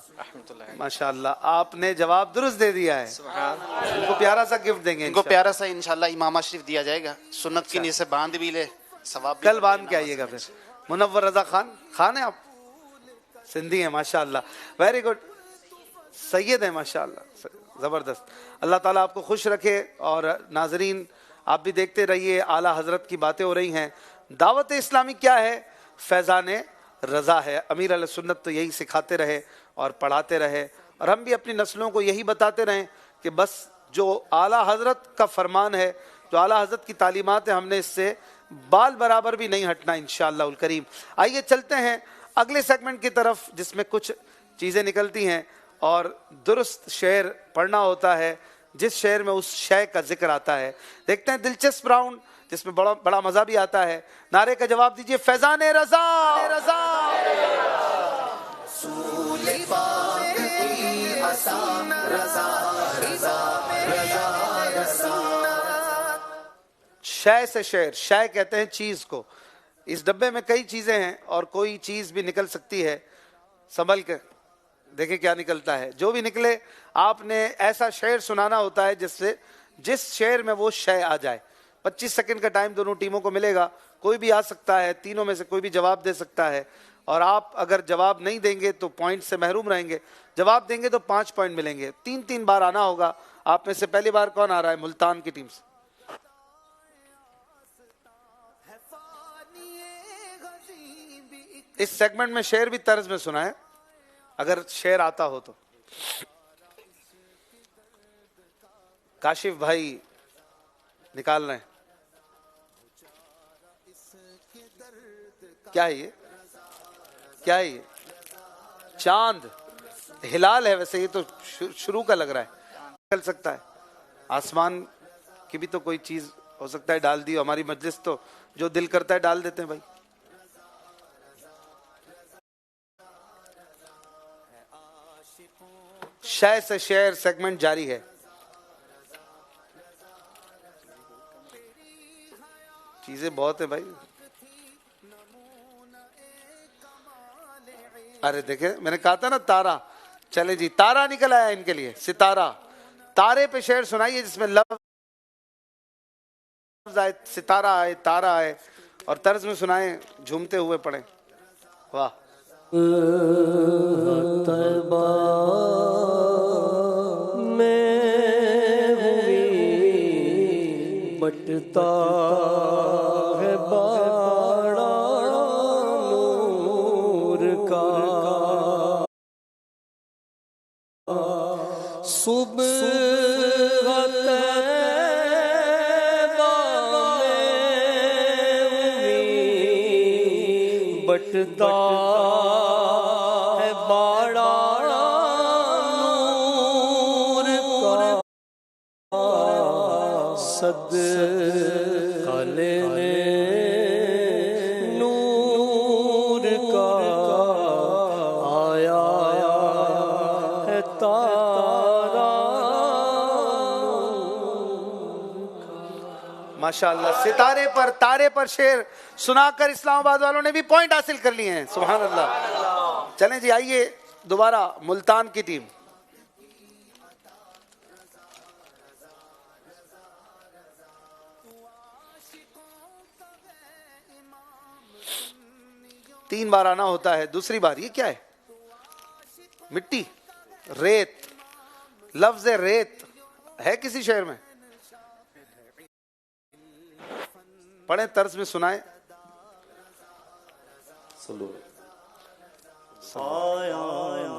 ماشاء اللہ، آپ نے جواب درست دے دیا ہے. ان کو پیارا سا گفٹ دیں گے. ان کو پیارا سا انشاءاللہ امامہ شریف دیا جائے گا. سنت کی نیت سے باندھ بھی لے، ثواب کل باندھ کے آئیے گا. پھر منور رضا خان ہیں آپ؟ سندھی ہیں ماشاء اللہ. Very good. سید ہیں ماشاء اللہ، زبردست. اللہ تعالیٰ آپ کو خوش رکھے. اور ناظرین آپ بھی دیکھتے رہیے، اعلیٰ حضرت کی باتیں ہو رہی ہیں. دعوت اسلامی کیا ہے؟ فیضان رضا ہے. امیر علیہ سنت تو یہی سکھاتے رہے اور پڑھاتے رہے، اور ہم بھی اپنی نسلوں کو یہی بتاتے رہیں کہ بس جو اعلیٰ حضرت کا فرمان ہے، جو اعلیٰ حضرت کی تعلیمات ہیں، ہم نے اس سے بال برابر بھی نہیں ہٹنا انشاءاللہ الکریم. آئیے چلتے ہیں اگلے سیگمنٹ کی طرف، جس میں کچھ چیزیں نکلتی ہیں اور درست شعر پڑھنا ہوتا ہے، جس شعر میں اس شے کا ذکر آتا ہے. دیکھتے ہیں دلچسپ راؤنڈ جس میں بڑا مزہ بھی آتا ہے. نعرے کا جواب دیجئے. فیضان رضا. شے سے شعر. شے کہتے ہیں چیز کو. اس ڈبے میں کئی چیزیں ہیں اور کوئی چیز بھی نکل سکتی ہے. سنبھل کے دیکھیں کیا نکلتا ہے. جو بھی نکلے آپ نے ایسا شعر سنانا ہوتا ہے جس شعر میں وہ شے آ جائے. 25 سیکنڈ کا ٹائم دونوں ٹیموں کو ملے گا. کوئی بھی آ سکتا ہے، تینوں میں سے کوئی بھی جواب دے سکتا ہے. اور آپ اگر جواب نہیں دیں گے تو پوائنٹ سے محروم رہیں گے. جواب دیں گے تو 5 پوائنٹ ملیں گے. 3 بار آنا ہوگا. آپ میں سے پہلی بار کون آ رہا ہے؟ ملتان کی ٹیم سے. اس سیگمنٹ میں شعر بھی طرز میں سنا ہے اگر شعر آتا ہو تو. کاشف بھائی نکال رہے ہیں. کیا ہے یہ؟ چاند ہلال ہے. ویسے یہ تو شروع کا لگ رہا ہے. نکل سکتا ہے. آسمان کی بھی تو کوئی چیز ہو سکتا ہے ڈال دی. ہماری مجلس تو جو دل کرتا ہے ڈال دیتے ہیں بھائی. شے سے شعر سیگمنٹ جاری ہے. چیزیں بہت ہیں بھائی. ارے دیکھیں میں نے کہا تھا نا تارا. چلے جی تارا نکل آیا ان کے لیے. ستارہ. تارے پہ شعر سنائیے جس میں لفظ آئے، ستارہ آئے، تارا آئے، اور طرز میں سنائیں، جھومتے ہوئے پڑھیں. واہ. بٹتا ہے باڑا نور کا، صبح بٹتا ہے باڑا نور کا، صد لینے نور کا آیا ہے تارا. ماشاءاللہ. ستارے پر تارے پر شعر سنا کر اسلام آباد والوں نے بھی پوائنٹ حاصل کر لیے ہیں. سبحان اللہ. چلیں جی آئیے دوبارہ ملتان کی ٹیم. تین بار آنا ہوتا ہے. دوسری بار یہ کیا ہے؟ مٹی، ریت. لفظ ریت ہے کسی شعر میں؟ پڑھیں، طرز میں سنائیں. آیا نہ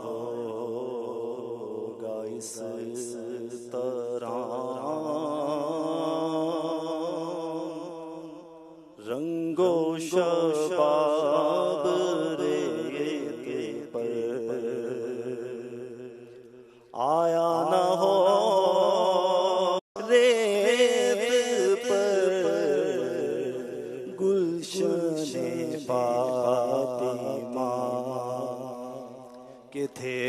ہوگا اس طرح رنگ و شباب ریت پر آیا نہ ہو ریت پر گلشن فاطمہ کے تھے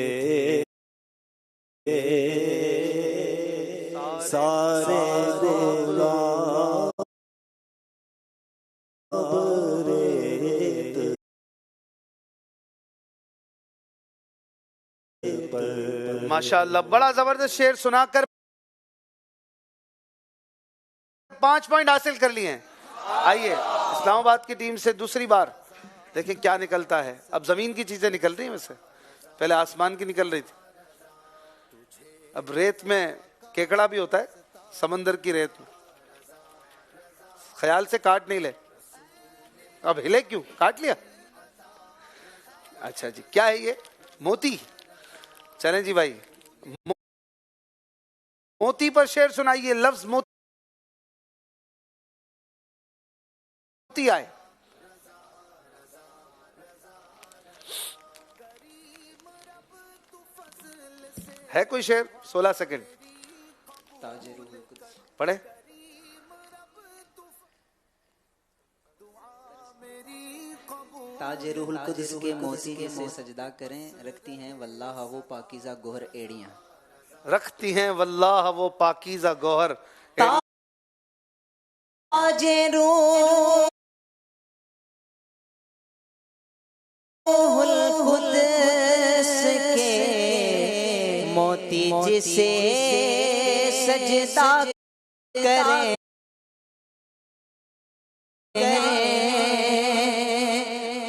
سارے ماشاءاللہ بڑا زبردست شعر سنا کر 5 پوائنٹ حاصل کر لیے ہیں. آئیے اسلام آباد کی ٹیم سے دوسری بار دیکھیں کیا نکلتا ہے. اب زمین کی چیزیں نکل رہی ہیں ویسے, پہلے آسمان کی نکل رہی تھی. اب ریت میں کیکڑا بھی ہوتا ہے, سمندر کی ریت میں. خیال سے کاٹ نہیں لے. اب ہلے کیوں, کاٹ لیا. اچھا جی, کیا ہے یہ؟ موتی. چلیں جی بھائی, موتی پر شعر سنائیے. لفظ موتی آئے. ہے کوئی شعر؟ 16 سیکنڈ پڑھے. تاج روح القدس کے موتی سے سجدہ کریں, رکھتی ہیں واللہ وہ پاکیزہ گوہر ایڑیاں. رکھتی ہیں واللہ وہ پاکیزہ گوہر. تاج روح القدس کے موتی جسے سجدہ کریں,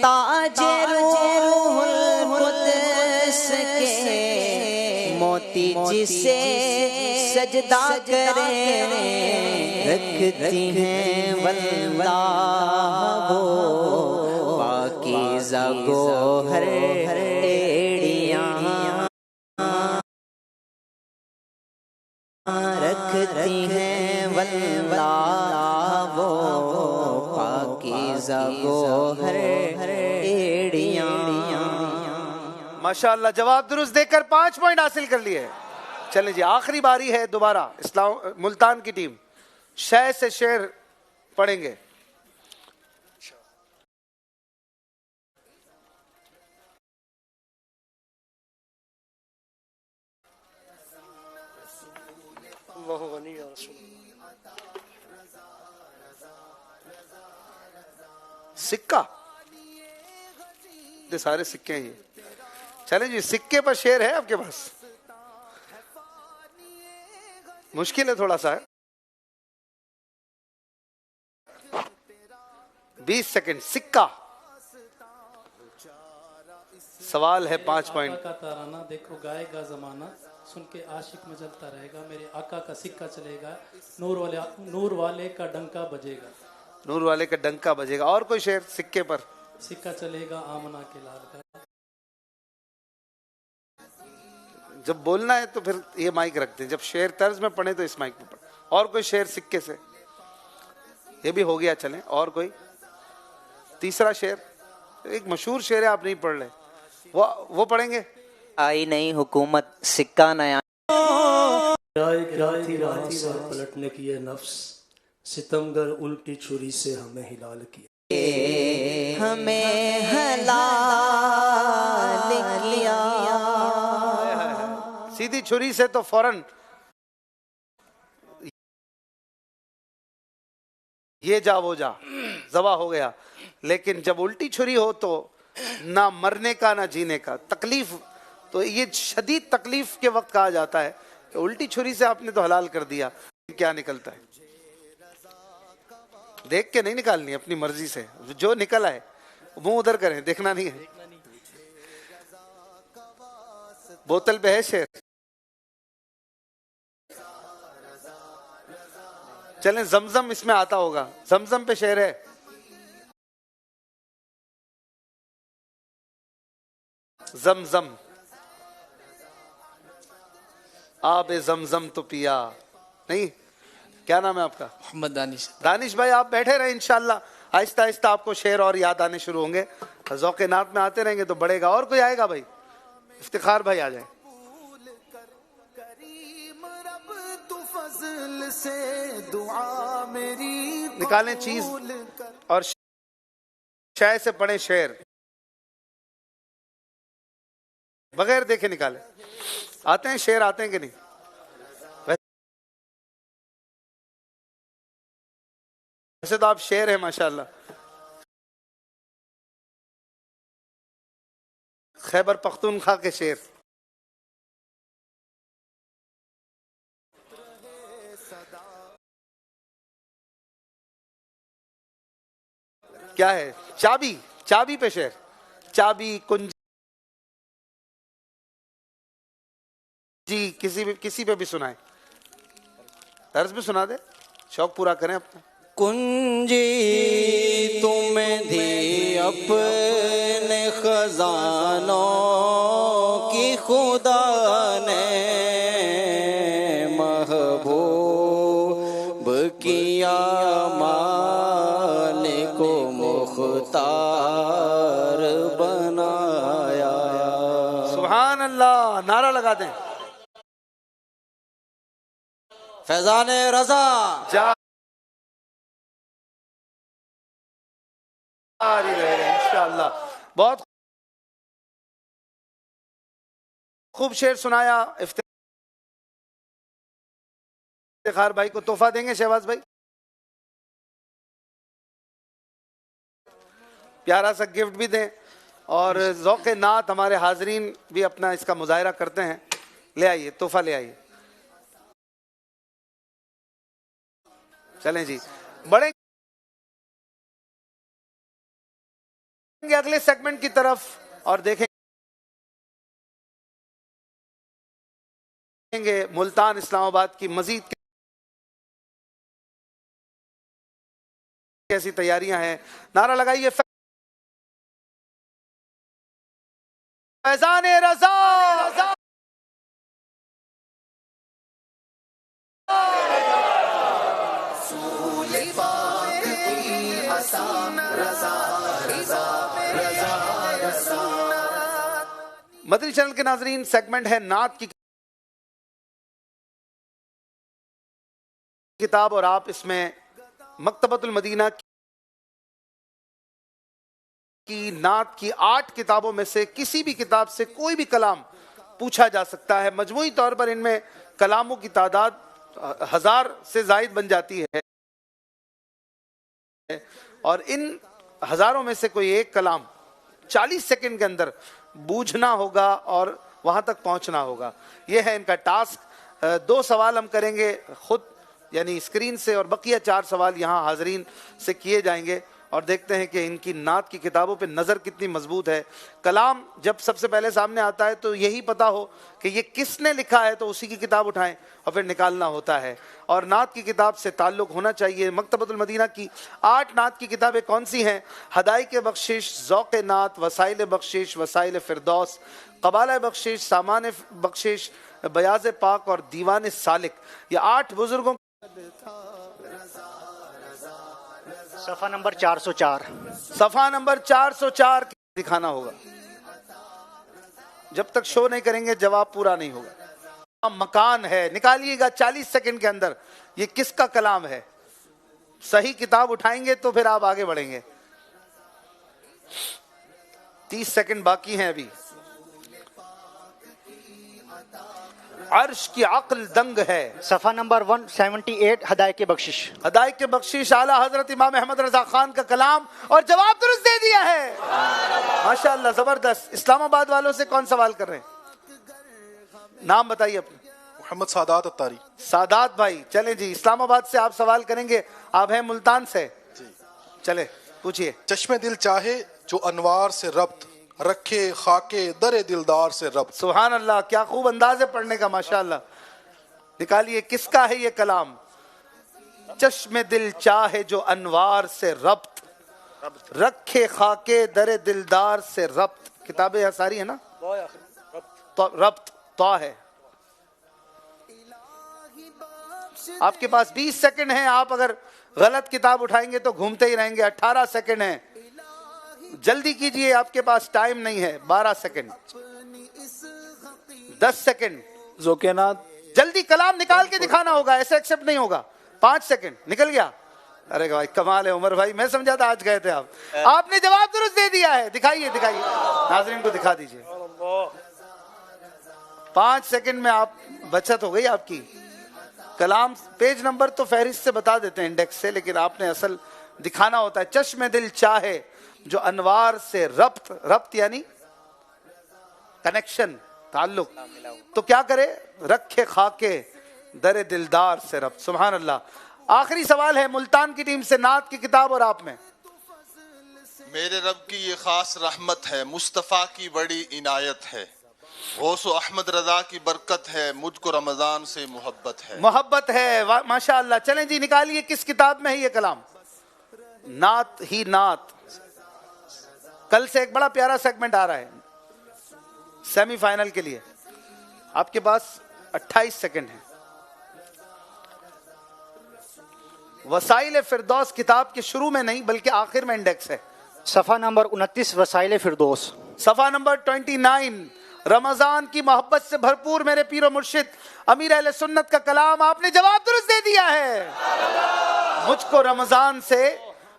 تاج روح القدس کے موتی جسے سجدہ کریں, رکھتی ہیں واللہ وہ پاکیزہ گوہر ایڑیاں, رکھتی ہیں واللہ وہ پاکیزہ گوہر ایڑیاں. ماشاءاللہ جواب درست دے کر 5 پوائنٹ حاصل کر لیے. چلیں جی, آخری باری ہے دوبارہ اسلام ملتان کی ٹیم. شے سے شعر پڑھیں گے. سکہ, یہ سارے سکے ہیں. چلیں جی, سکے پر شعر ہے آپ کے پاس؟ مشکل ہے تھوڑا سا. 20 سیکنڈ. سکہ سوال ہے 5 پوائنٹ. کا ترانہ دیکھو گائے گا زمانہ, سن کے عاشق مچلتا رہے گا. میرے آقا کا سکہ چلے گا, نور والے کا ڈنکا بجے گا. نور والے کا ڈنکا بجے گا. اور کوئی شعر سکے پر؟ سکہ چلے گا آمنہ کے لال کا. جب بولنا ہے تو پھر یہ مائک رکھ دیں, جب شعر طرز میں پڑھیں تو اس مائک میں پڑھیں. اور کوئی شعر سکے سے؟ یہ بھی ہو گیا. چلیں اور کوئی تیسرا شعر, ایک مشہور شعر ہے آپ نہیں پڑھ رہے, وہ پڑھیں گے. آئی نئی حکومت سکہ نیا. پلٹنے کی یہ نفس ستمگر الٹی چھری سے ہمیں ہلال کیا. ہمیں حلال کیا. سیدھی چھری سے تو فوراً یہ جا وہ جا ذبح ہو گیا, لیکن جب الٹی چھری ہو تو نہ مرنے کا نہ جینے کا. تکلیف تو یہ شدید تکلیف کے وقت کہا جاتا ہے کہ الٹی چھری سے آپ نے تو حلال کر دیا. کیا نکلتا ہے دیکھ کے نہیں نکالنی, اپنی مرضی سے جو نکلا ہے منہ ادھر کریں, دیکھنا نہیں ہے. بوتل پہ ہے شعر. چلیں زمزم اس میں آتا ہوگا, زمزم پہ شعر ہے. زمزم آب زمزم تو پیا نہیں. کیا نام ہے آپ کا؟ محمد دانش. دانش بھائی آپ بیٹھے رہیں انشاءاللہ آہستہ آہستہ آپ کو شعر اور یاد آنے شروع ہوں گے. ذوق نعت میں آتے رہیں گے تو بڑھے گا. اور کوئی آئے گا بھائی؟ افتخار بھائی آ جائیں. نکالیں چیز اور شے سے پڑھیں شعر بغیر دیکھے نکالیں. آتے ہیں شعر آتے ہیں کہ نہیں؟ ویسے تو آپ شعر ہیں ماشاءاللہ. خیبر پختونخوا کے شعر. کیا ہے؟ چابی. چابی پہ شعر. چابی کنجی کسی پہ بھی سنائیں. طرز بھی سنا دے شوق پورا کریں اپنا. کنجی تمہیں دی اپنے خزانوں کی خدا نے محبوب کیا مالک و مختار بنایا. سبحان اللہ. نعرہ لگا دیں. فیضان رضا انشاءاللہ. بہت خوب شعر سنایا. افتخار بھائی کو تحفہ دیں گے. شہباز بھائی پیارا سا گفٹ بھی دیں. اور ذوق نعت ہمارے حاضرین بھی اپنا اس کا مظاہرہ کرتے ہیں. لے آئیے تحفہ لے آئیے. چلیں جی بڑھیں گے اگلے سیگمنٹ کی طرف اور دیکھیں گے ملتان اسلام آباد کی مزید کیسی تیاریاں ہیں. نعرہ لگائیے فیضان رضا. مدنی چینل کے ناظرین سیگمنٹ ہے نعت کی کتاب اور آپ اس میں مکتبۃ المدینہ کی نعت کی 8 کتابوں میں سے کسی بھی کتاب سے کوئی بھی کلام پوچھا جا سکتا ہے. مجموعی طور پر ان میں کلاموں کی تعداد 1000 سے زائد بن جاتی ہے اور ان ہزاروں میں سے کوئی ایک کلام 40 سیکنڈ کے اندر بوجھنا ہوگا اور وہاں تک پہنچنا ہوگا. یہ ہے ان کا ٹاسک. 2 سوال ہم کریں گے خود یعنی اسکرین سے اور بقیہ 4 سوال یہاں حاضرین سے کیے جائیں گے اور دیکھتے ہیں کہ ان کی نعت کی کتابوں پہ نظر کتنی مضبوط ہے. کلام جب سب سے پہلے سامنے آتا ہے تو یہی پتا ہو کہ یہ کس نے لکھا ہے تو اسی کی کتاب اٹھائیں اور پھر نکالنا ہوتا ہے. اور نعت کی کتاب سے تعلق ہونا چاہیے. مکتبۃ المدینہ کی 8 نعت کی کتابیں کون سی ہیں؟ حدائق بخشش، ذوق نعت، وسائل بخشش، وسائل فردوس، قبالہ بخشش، سامان بخشش، بیاض پاک اور دیوان سالک. یہ 8 بزرگوں صفحہ نمبر 404. صفحہ نمبر 404 دکھانا ہوگا. جب تک شو نہیں کریں گے جواب پورا نہیں ہوگا. مکان ہے نکالیے گا 40 سیکنڈ کے اندر. یہ کس کا کلام ہے؟ صحیح کتاب اٹھائیں گے تو پھر آپ آگے بڑھیں گے. 30 سیکنڈ باقی ہیں ابھی. عرش کی عقل دنگ ہے. صفحہ نمبر 178 ہدایت بخشش. ہدایت بخشش اعلیٰ حضرت امام احمد رضا خان کا کلام اور جواب درست دے دیا ہے. ماشاءاللہ زبردست. اسلام آباد والوں سے کون سوال کر رہے ہیں؟ نام بتائیے اپنے. محمد سادات اتاری. سادات بھائی چلیں جی. اسلام آباد سے آپ سوال کریں گے. آپ ہیں ملتان سے. چلے پوچھئے. چشم دل چاہے جو انوار سے ربط رکھے خاکے در دلدار سے ربط. سبحان اللہ کیا خوب انداز ہے پڑھنے کا ماشاءاللہ. نکالیے کس کا ہے یہ کلام؟ چشم دل چاہے جو انوار سے ربط رکھے خاکے در دلدار سے ربط. کتابیں ساری ہے نا؟ ربط تو ہے. آپ کے پاس 20 سیکنڈ ہیں. آپ اگر غلط کتاب اٹھائیں گے تو گھومتے ہی رہیں گے. 18 سیکنڈ ہیں. جلدی کیجئے, آپ کے پاس ٹائم نہیں ہے. 12 سیکنڈ, 10 سیکنڈ. ذوقینات. جلدی کلام نکال کے دکھانا ہوگا, ایسے ایکسپٹ نہیں ہوگا. 5 سیکنڈ نکل گیا. ارے بھائی کمال ہے عمر بھائی, میں سمجھا تھا آج گئے تھے آپ. آپ نے جواب درست دے دیا ہے. دکھائیے دکھائیے, ناظرین کو دکھا دیجئے. 5 سیکنڈ میں آپ بچت ہو گئی آپ کی. کلام پیج نمبر تو فہرست سے بتا دیتے ہیں, انڈیکس سے, لیکن آپ نے اصل دکھانا ہوتا ہے. چشم دل چاہے جو انوار سے ربط, ربط یعنی کنیکشن, تعلق, تو کیا کرے, رکھے خاکے در دلدار سے ربط. سبحان اللہ. آخری سوال ہے ملتان کی ٹیم سے, نعت کی کتاب اور آپ میں. میرے رب کی یہ خاص رحمت ہے, مصطفیٰ کی بڑی عنایت ہے, غوث و احمد رضا کی برکت ہے, مجھ کو رمضان سے محبت ہے. محبت ہے, ماشاء اللہ. چلیں جی نکالیے کس کتاب میں ہے یہ کلام. نعت ہی نعت. کل سے ایک بڑا پیارا سیگمنٹ آ رہا ہے سیمی فائنل کے لیے. آپ کے پاس 28 سیکنڈ ہیں. وسائل فردوس کتاب کے شروع میں نہیں بلکہ آخر میں انڈیکس ہے. صفحہ نمبر 29 وسائل فردوس. صفحہ نمبر 29. رمضان کی محبت سے بھرپور میرے پیر و مرشد امیر اہل سنت کا کلام. آپ نے جواب درست دے دیا ہے. مجھ کو رمضان سے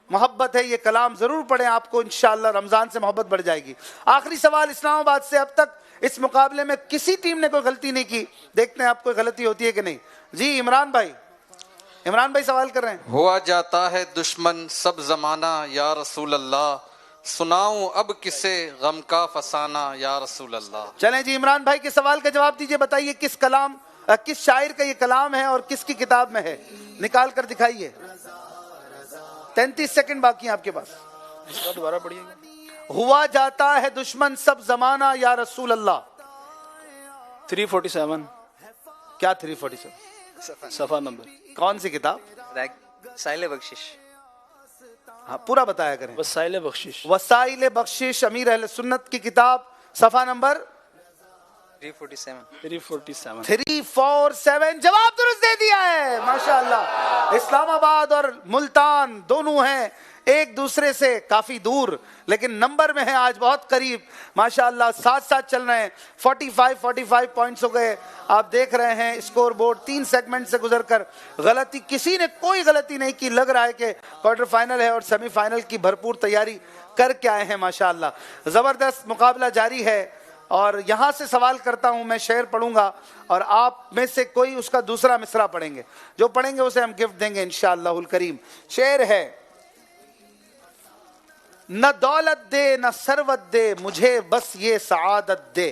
محبت ہے, یہ کلام ضرور پڑھیں, آپ کو انشاءاللہ رمضان سے محبت بڑھ جائے گی. آخری سوال اسلام آباد سے. اب تک اس مقابلے میں کسی ٹیم نے کوئی غلطی نہیں کی, دیکھتے ہیں آپ کوئی غلطی ہوتی ہے کہ نہیں. جی عمران بھائی, عمران بھائی سوال کر رہے ہیں. ہوا جاتا ہے دشمن سب زمانہ یا رسول اللہ, سناؤں اب کسے غم کا فسانہ یا رسول اللہ. چلیں جی عمران بھائی کے سوال کا جواب دیجئے. بتائیے کس کلام, کس شاعر کا یہ کلام ہے اور کس کی کتاب میں ہے. نکال کر دکھائیے. 33 سیکنڈ باقی ہیں آپ کے پاس. دوبارہ پڑھیے. ہوا جاتا ہے دشمن سب زمانہ یا رسول اللہ. 347. کیا 347؟ صفحہ نمبر. کون سی کتاب؟ وسائل بخشش. ہاں پورا بتایا کریں. وسائل بخشش. وسائل بخشش امیر اہل سنت کی کتاب. صفحہ نمبر 347. 347. جواب درست دے دیا ہے ماشاءاللہ. اسلام آباد اور ملتان دونوں ہیں ایک دوسرے سے کافی دور لیکن نمبر میں ہیں آج بہت قریب ماشاءاللہ. ساتھ ساتھ چل رہے ہیں. 45 پوائنٹس ہو گئے. آپ دیکھ رہے ہیں اسکور بورڈ 3 سیگمنٹ سے گزر کر غلطی, کسی نے کوئی غلطی نہیں کی. لگ رہا ہے کہ کوارٹر فائنل ہے اور سیمی فائنل کی بھرپور تیاری کر کے آئے ہیں ماشاءاللہ. زبردست مقابلہ جاری ہے اور یہاں سے سوال کرتا ہوں. میں شعر پڑھوں گا اور آپ میں سے کوئی اس کا دوسرا مصرع پڑھیں گے. جو پڑھیں گے اسے ہم گفٹ دیں گے انشاءاللہ الکریم. شعر ہے: نہ دولت دے نہ ثروت دے مجھے بس یہ سعادت دے.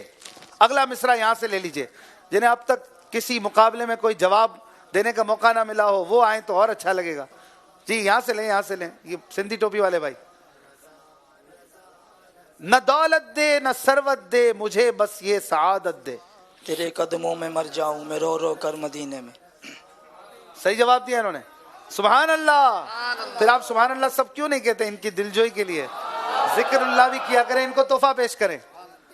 اگلا مصرع یہاں سے لے لیجئے. جنہیں اب تک کسی مقابلے میں کوئی جواب دینے کا موقع نہ ملا ہو وہ آئیں تو اور اچھا لگے گا. جی یہاں سے لیں, یہاں سے لیں. یہ سندھی ٹوپی والے بھائی. نہ دولت دے نہ ثروت دے مجھے بس یہ سعادت دے. تیرے قدموں میں مر جاؤں میں رو رو کر مدینے میں. صحیح جواب دیا انہوں نے. سبحان اللہ. پھر آپ سبحان اللہ سب کیوں نہیں کہتے؟ ان کی دلجوئی کے لیے ذکر اللہ بھی کیا کریں. ان کو تحفہ پیش کریں.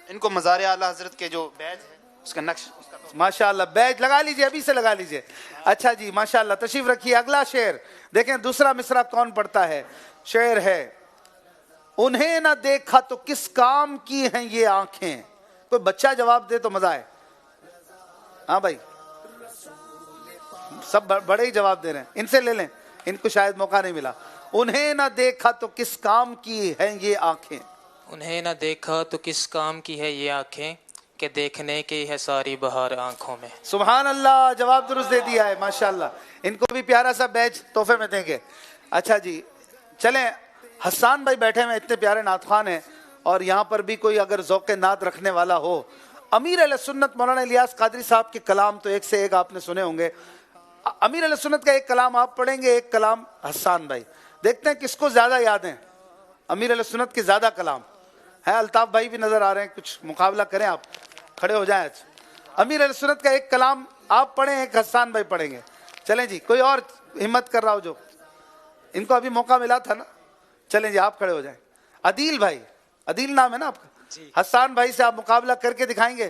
ان کو مزار اعلیٰ حضرت کے جو بیج ہے اس کا نقش ماشاءاللہ بیج لگا لیجئے, ابھی سے لگا لیجئے. اچھا جی ماشاءاللہ تشریف رکھیے. اگلا شعر دیکھیں دوسرا مصرع کون پڑھتا ہے. شعر ہے: انہیں نہ دیکھا تو کس کام کی ہیں یہ آنکھیں. کوئی بچہ جواب دے تو مزہ ہے. ہاں بھائی سب بڑے ہی جواب دے رہے ہیں. ان سے لے لیں, ان کو شاید موقع نہیں ملا. انہیں نہ دیکھا تو کس کام کی ہیں یہ آنکھیں. انہیں نہ دیکھا تو کس کام کی ہے یہ آنکھیں کہ دیکھنے کی ہے ساری بہار آنکھوں میں. سبحان اللہ. جواب درست دے دیا ہے ماشاءاللہ. ان کو بھی پیارا سا بیج تحفے میں دیں گے. اچھا جی چلیں. حسان بھائی بیٹھے ہیں, اتنے پیارے نعت خوان ہیں اور یہاں پر بھی کوئی اگر ذوق نعت رکھنے والا ہو. امیر اہل سنت مولانا الیاس قادری صاحب کے کلام تو ایک سے ایک آپ نے سنے ہوں گے. امیر اہل سنت کا ایک کلام آپ پڑھیں گے, ایک کلام حسان بھائی. دیکھتے ہیں کس کو زیادہ یاد ہیں. امیر اہل سنت کے زیادہ کلام ہیں. الطاف بھائی بھی نظر آ رہے ہیں, کچھ مقابلہ کریں, آپ کھڑے ہو جائیں. امیر اہل سنت کا ایک کلام آپ پڑھیں, ایک حسان بھائی پڑھیں گے. چلیں جی کوئی اور ہمت کر رہا ہو جو, ان کو ابھی موقع ملا تھا نا. چلیں جی آپ کھڑے ہو جائیں. عدیل بھائی, عدیل نام ہے نا آپ کا. حسان بھائی سے آپ مقابلہ کر کے دکھائیں گے.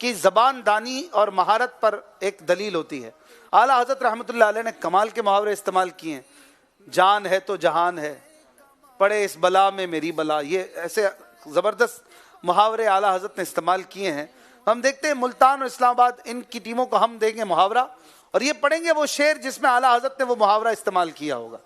کی زبان دانی اور مہارت پر ایک دلیل ہوتی ہے. اعلیٰ حضرت رحمۃ اللہ علیہ نے کمال کے محاورے استعمال کیے ہیں. جان ہے تو جہان ہے، پڑے اس بلا میں میری بلا، یہ ایسے زبردست محاورے اعلیٰ حضرت نے استعمال کیے ہیں. ہم دیکھتے ہیں ملتان اور اسلام آباد، ان کی ٹیموں کو ہم دیں گے محاورہ اور یہ پڑھیں گے وہ شعر جس میں اعلیٰ حضرت نے وہ محاورہ استعمال کیا ہوگا.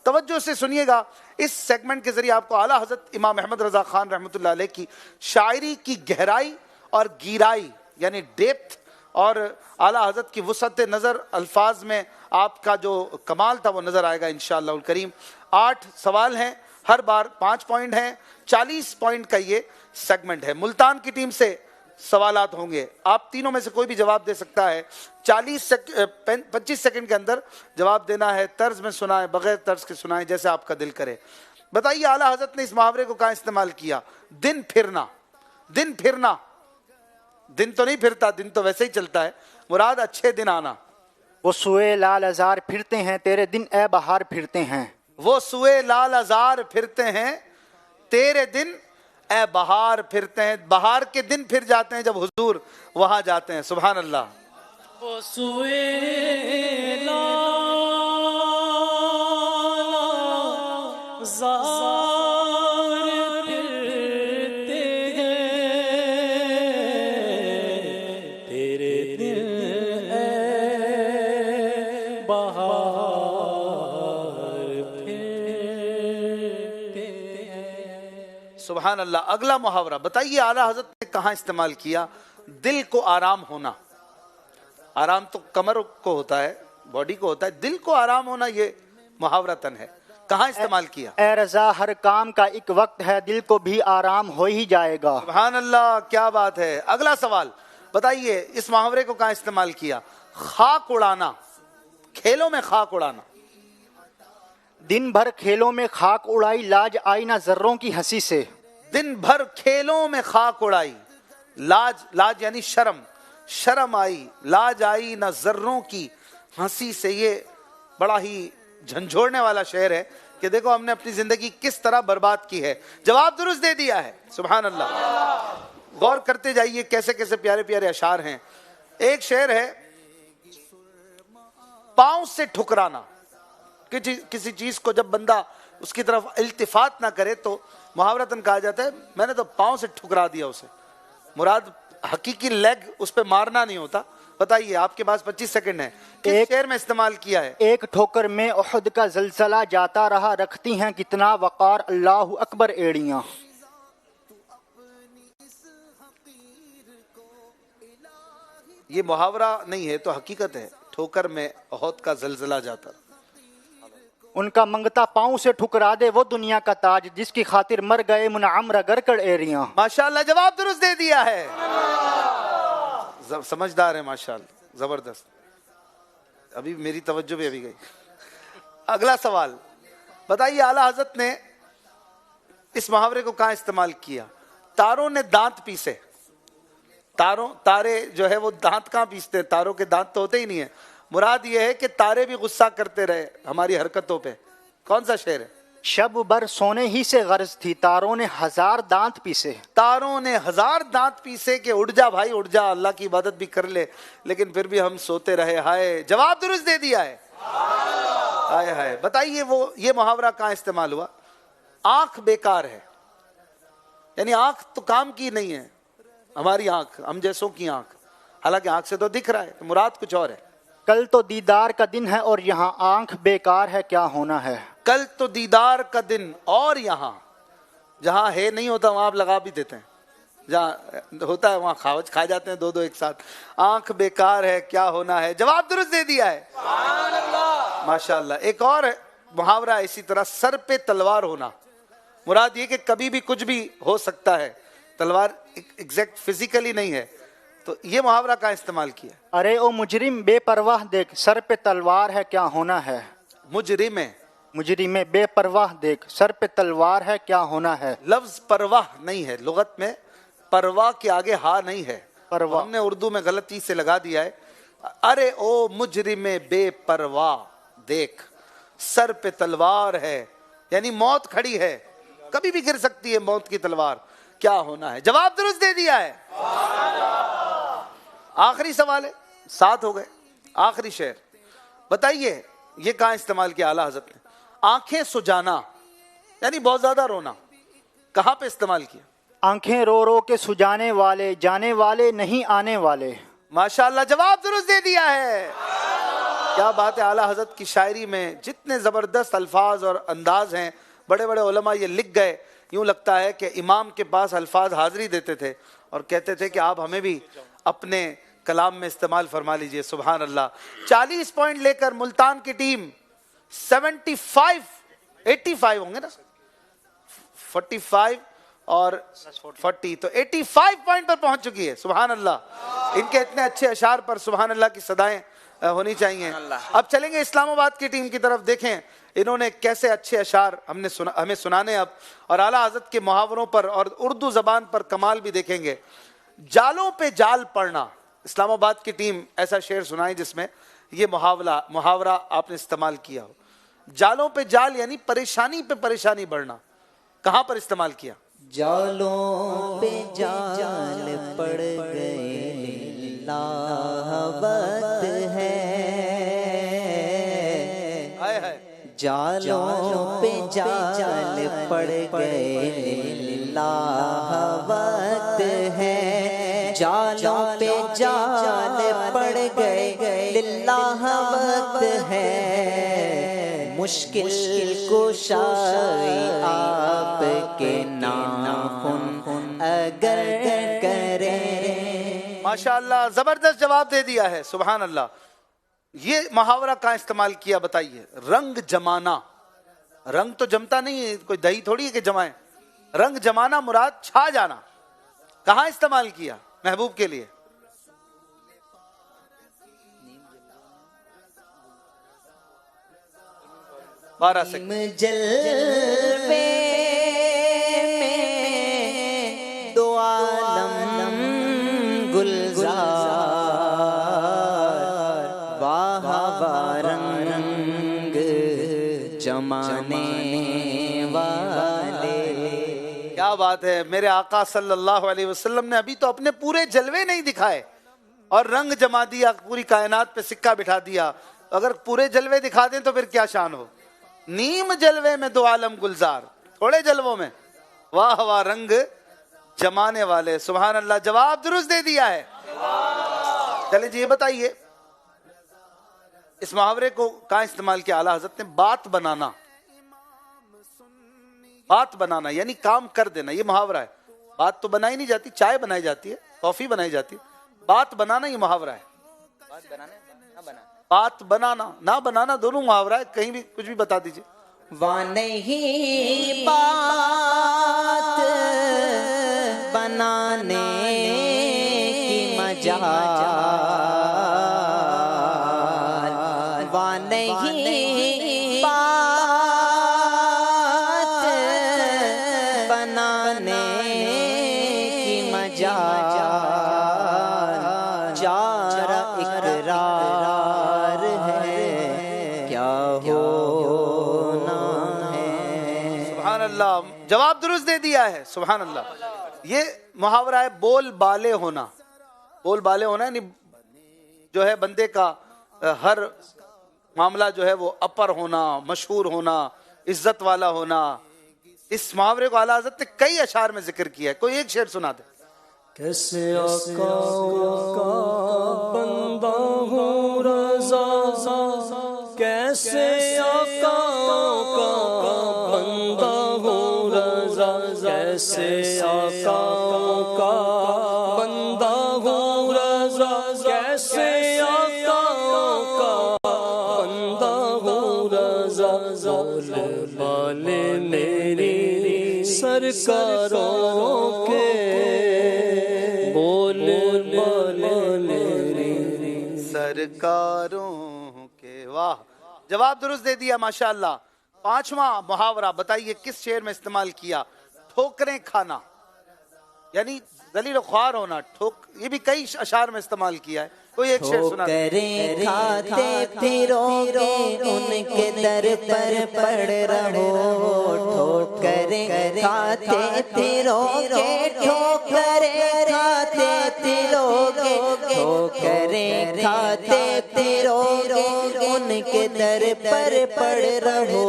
توجہ سے سنیے گا. اس سیگمنٹ کے ذریعے آپ کو اعلیٰ حضرت امام احمد رضا خان رحمۃ اللہ علیہ کی شاعری کی گہرائی اور گیرائی یعنی ڈیپتھ اور اعلیٰ حضرت کی وسعت نظر الفاظ میں آپ کا جو کمال تھا وہ نظر آئے گا انشاءاللہ الکریم. 8 سوال ہیں، ہر بار 5 پوائنٹ ہیں، 40 پوائنٹ کا یہ سیگمنٹ ہے. ملتان کی ٹیم سے سوالات ہوں گے، آپ تینوں میں سے کوئی بھی جواب دے سکتا ہے. 25 سیکنڈ کے اندر جواب دینا ہے. طرز میں سنائیں، بغیر طرز کے سنائیں، جیسے آپ کا دل کرے. بتائیے اعلیٰ حضرت نے اس محاورے کو کہاں استعمال کیا؟ دن پھرنا. دن پھرنا، دن تو نہیں پھرتا، دن تو ویسے ہی چلتا ہے، مراد اچھے دن آنا. وہ سوئے لال ازار پھرتے ہیں تیرے دن اے بہار پھرتے ہیں. وہ سوئے لال ازار پھرتے ہیں تیرے دن اے بہار پھرتے ہیں. بہار کے دن پھر جاتے ہیں جب حضور وہاں جاتے ہیں. سبحان اللہ. وہ سوئے لال ازار پھرتے ہیں تیرے دن اے بہار پھرتے ہیں. سبحان اللہ. اگلا محاورہ بتائیے اعلیٰ حضرت نے کہاں استعمال کیا؟ دل کو آرام ہونا. آرام تو کمر کو ہوتا ہے، باڈی کو ہوتا ہے، دل کو آرام ہونا یہ محاورتن ہے. کہاں استعمال کیا؟ اے رضا ہر کام کا ایک وقت ہے، دل کو بھی آرام ہو ہی جائے گا. سبحان اللہ، کیا بات ہے. اگلا سوال بتائیے اس محاورے کو کہاں استعمال کیا؟ خاک اڑانا. کھیلوں میں خاک اڑانا. دن بھر کھیلوں میں خاک اڑائی، لاج آئی نہ ذروں کی ہنسی سے. دن بھر کھیلوں میں خاک اڑائی، لاج یعنی شرم، شرم آئی، لاج آئی نہ ذروں کی ہنسی سے. یہ بڑا ہی جھنجھوڑنے والا شعر ہے کہ دیکھو ہم نے اپنی زندگی کس طرح برباد کی ہے. جواب درست دے دیا ہے. سبحان اللہ. غور کرتے جائیے کیسے کیسے پیارے پیارے اشعار ہیں. ایک شعر ہے پاؤں سے ٹھکرانا. کسی چیز کو جب بندہ اس کی طرف التفات نہ کرے تو محاورتاً کہا جاتا ہے میں نے تو پاؤں سے ٹھکرا دیا اسے. مراد حقیقی لیگ اس پہ مارنا نہیں ہوتا. بتائیے آپ کے پاس 25 سیکنڈ ہیں، کس شعر میں استعمال کیا ہے؟ ایک ٹھوکر میں احد کا زلزلہ جاتا رہا، رکھتی ہیں کتنا وقار اللہ اکبر ایڑیاں. یہ محاورہ نہیں ہے تو حقیقت ہے. ٹھوکر میں احد کا زلزلہ جاتا. ان کا منگتا پاؤں سے ٹھکرا دے وہ دنیا کا تاج، جس کی خاطر مر گئے منعم رگر کر ایریاں. ماشاءاللہ جواب درست دے دیا ہے. سمجھدار ہے ماشاءاللہ، زبردست. ابھی میری توجہ بھی ابھی گئی. اگلا سوال بتائیے اعلیٰ حضرت نے اس محاورے کو کہاں استعمال کیا؟ تاروں نے دانت پیسے. تارے جو ہے وہ دانت کہاں پیستے ہیں؟ تاروں کے دانت تو ہوتے ہی نہیں ہیں. مراد یہ ہے کہ تارے بھی غصہ کرتے رہے ہماری حرکتوں پہ. کون سا شعر ہے؟ شب بر سونے ہی سے غرض تھی، تاروں نے 1000 دانت پیسے. تاروں نے 1000 دانت پیسے کہ اٹھ جا بھائی اٹھ جا، اللہ کی عبادت بھی کر لے، لیکن پھر بھی ہم سوتے رہے. ہائے، جواب درست دے دیا ہے. ہائے ہائے. بتائیے وہ یہ محاورہ کہاں استعمال ہوا؟ آنکھ بیکار ہے. یعنی آنکھ تو کام کی نہیں ہے ہماری آنکھ، ہم جیسوں کی آنکھ، حالانکہ آنکھ سے تو دکھ رہا ہے، مراد کچھ اور ہے. کل تو دیدار کا دن ہے اور یہاں آنکھ بیکار ہے کیا ہونا ہے. کل تو دیدار کا دن اور یہاں، جہاں ہے نہیں ہوتا وہاں آپ لگا بھی دیتے ہیں، جہاں ہوتا ہے وہاں کھا جاتے ہیں دو ایک ساتھ. آنکھ بیکار ہے کیا ہونا ہے. جواب درست دے دیا ہے. ماشاءاللہ. ایک اور محاورہ اسی طرح، سر پہ تلوار ہونا. مراد یہ کہ کبھی بھی کچھ بھی ہو سکتا ہے، تلوار ایگزیکٹ فزیکلی نہیں ہے. تو یہ محاورہ کہاں استعمال کیا؟ ارے او مجرم بے پرواہ دیکھ، سر پہ تلوار ہے کیا ہونا ہے. مجرم بے پرواہ دیکھ، سر پہ تلوار ہے کیا ہونا ہے. لفظ پرواہ نہیں ہے لغت میں، پرواہ کے آگے ہا نہیں ہے. ہم نے اردو میں غلطی سے لگا دیا ہے. ارے او مجرم بے پرواہ دیکھ، سر پہ تلوار ہے، یعنی موت کھڑی ہے، کبھی بھی گر سکتی ہے موت کی تلوار، کیا ہونا ہے. جواب درست دے دیا ہے. آخری سوال ہے، 7 ہو گئے، آخری شعر بتائیے یہ کہاں استعمال کیا اعلیٰ حضرت نے؟ آنکھیں سجانا یعنی بہت زیادہ رونا، کہاں پہ استعمال کیا؟ آنکھیں رو رو کے سجانے والے، جانے والے نہیں آنے والے. ماشاءاللہ جواب درست دے دیا ہے. کیا بات ہے، اعلیٰ حضرت کی شاعری میں جتنے زبردست الفاظ اور انداز ہیں، بڑے بڑے علماء یہ لکھ گئے، یوں لگتا ہے کہ امام کے پاس الفاظ حاضری دیتے تھے اور کہتے تھے کہ آپ ہمیں بھی اپنے کلام میں استعمال فرما لیجئے. سبحان اللہ. 40 پوائنٹ لے کر ملتان کی ٹیم 85 ہوں گے نا، 45 اور 40 تو 85 پوائنٹ پر پہنچ چکی ہے. سبحان اللہ. ان کے اتنے اچھے اشعار پر سبحان اللہ کی صدائیں ہونی چاہیے. اب چلیں گے اسلام آباد کی ٹیم کی طرف، دیکھیں انہوں نے کیسے اچھے اشعار ہمیں سنانے اب، اور اعلیٰ حضرت کے محاوروں پر اور اردو زبان پر کمال بھی دیکھیں گے. جالوں پہ جال پڑنا، اسلام آباد کی ٹیم ایسا شعر سنائیں جس میں یہ محاورہ آپ نے استعمال کیا ہو. جالوں پہ جال یعنی پریشانی پہ پریشانی بڑھنا، کہاں پر استعمال کیا؟ جالوں پہ جال پڑ گئے لاوت ہے، جالوں پہ جال پڑ گئے لاوت ہے، جالوں پہ جال پڑ گئے لاوت ہے، مشکل کشائی آپ کے ناخن اگر کریں. ماشاءاللہ زبردست جواب دے دیا ہے. سبحان اللہ. یہ محاورہ کہاں استعمال کیا بتائیے؟ رنگ جمانا. رنگ تو جمتا نہیں ہے، کوئی دہی تھوڑی ہے کہ جمائیں. رنگ جمانا مراد چھا جانا. کہاں استعمال کیا محبوب کے لیے؟ جلوے میں دو عالم گلزار، واہ واہ رنگ جمانے والے. کیا بات ہے. میرے آقا صلی اللہ علیہ وسلم نے ابھی تو اپنے پورے جلوے نہیں دکھائے اور رنگ جما دیا، پوری کائنات پہ سکہ بٹھا دیا. اگر پورے جلوے دکھا دیں تو پھر کیا شان ہو. نیم جلوے میں دو عالم گلزار، تھوڑے جلووں میں واہ واہ رنگ جمانے والے. سبحان اللہ. جواب درست دے دیا ہے. چلیں جی یہ بتائیے اس محاورے کو کہاں استعمال کیا اعلیٰ حضرت نے؟ بات بنانا. بات بنانا یعنی کام کر دینا. یہ محاورہ ہے. بات تو بنائی نہیں جاتی، چائے بنائی جاتی ہے، کافی بنائی جاتی ہے. بات بنانا یہ محاورہ ہے. بات بنانا نہ بنانا دونوں محاورہ ہے. کہیں بھی کچھ بھی بتا دیجئے. وہ نہیں بات بنانے کی مجال، وہ نہیں بات بنانے کی مجال، جارا اقرار ہے کیا ہونا ہے. سبحان اللہ. جواب درست دے دیا ہے. سبحان اللہ. یہ محاورہ ہے بول بالے ہونا. بول بالے ہونا یعنی جو ہے بندے کا ہر معاملہ جو ہے وہ اپر ہونا، مشہور ہونا، عزت والا ہونا. اس محاورے کو اعلیٰ حضرت نے کئی اشعار میں ذکر کیا ہے. کوئی ایک شعر سنا دے. کیسے آقا کا بندہ ہوں رضا، کیسے آقا کا بندہ ہوں رضا، کیسے آقا کا بندہ ہوں رضا، کیسے آقا کا بندہ ہوں رضا. بول بالے میری سرکاروں کے، بول بالے میری سرکاروں کے. واہ. جواب درست دے دیا ماشاءاللہ. 5واں محاورہ بتائیے کس شعر میں استعمال کیا؟ ٹھوکریں کھانا یعنی ذلیل و خوار ہونا. یہ بھی کئی اشعار میں استعمال کیا ہے. کوئی ایک شعر سنا دے۔ ٹھوکریں کھاتے پھرو گے ان کے در پر پڑ رہو، ٹھوکریں کھاتے پھرو گے، ٹھوکریں کھاتے پھرو گے، ٹھوکریں کھاتے پھرو گے ان کے در پر پڑ رہو،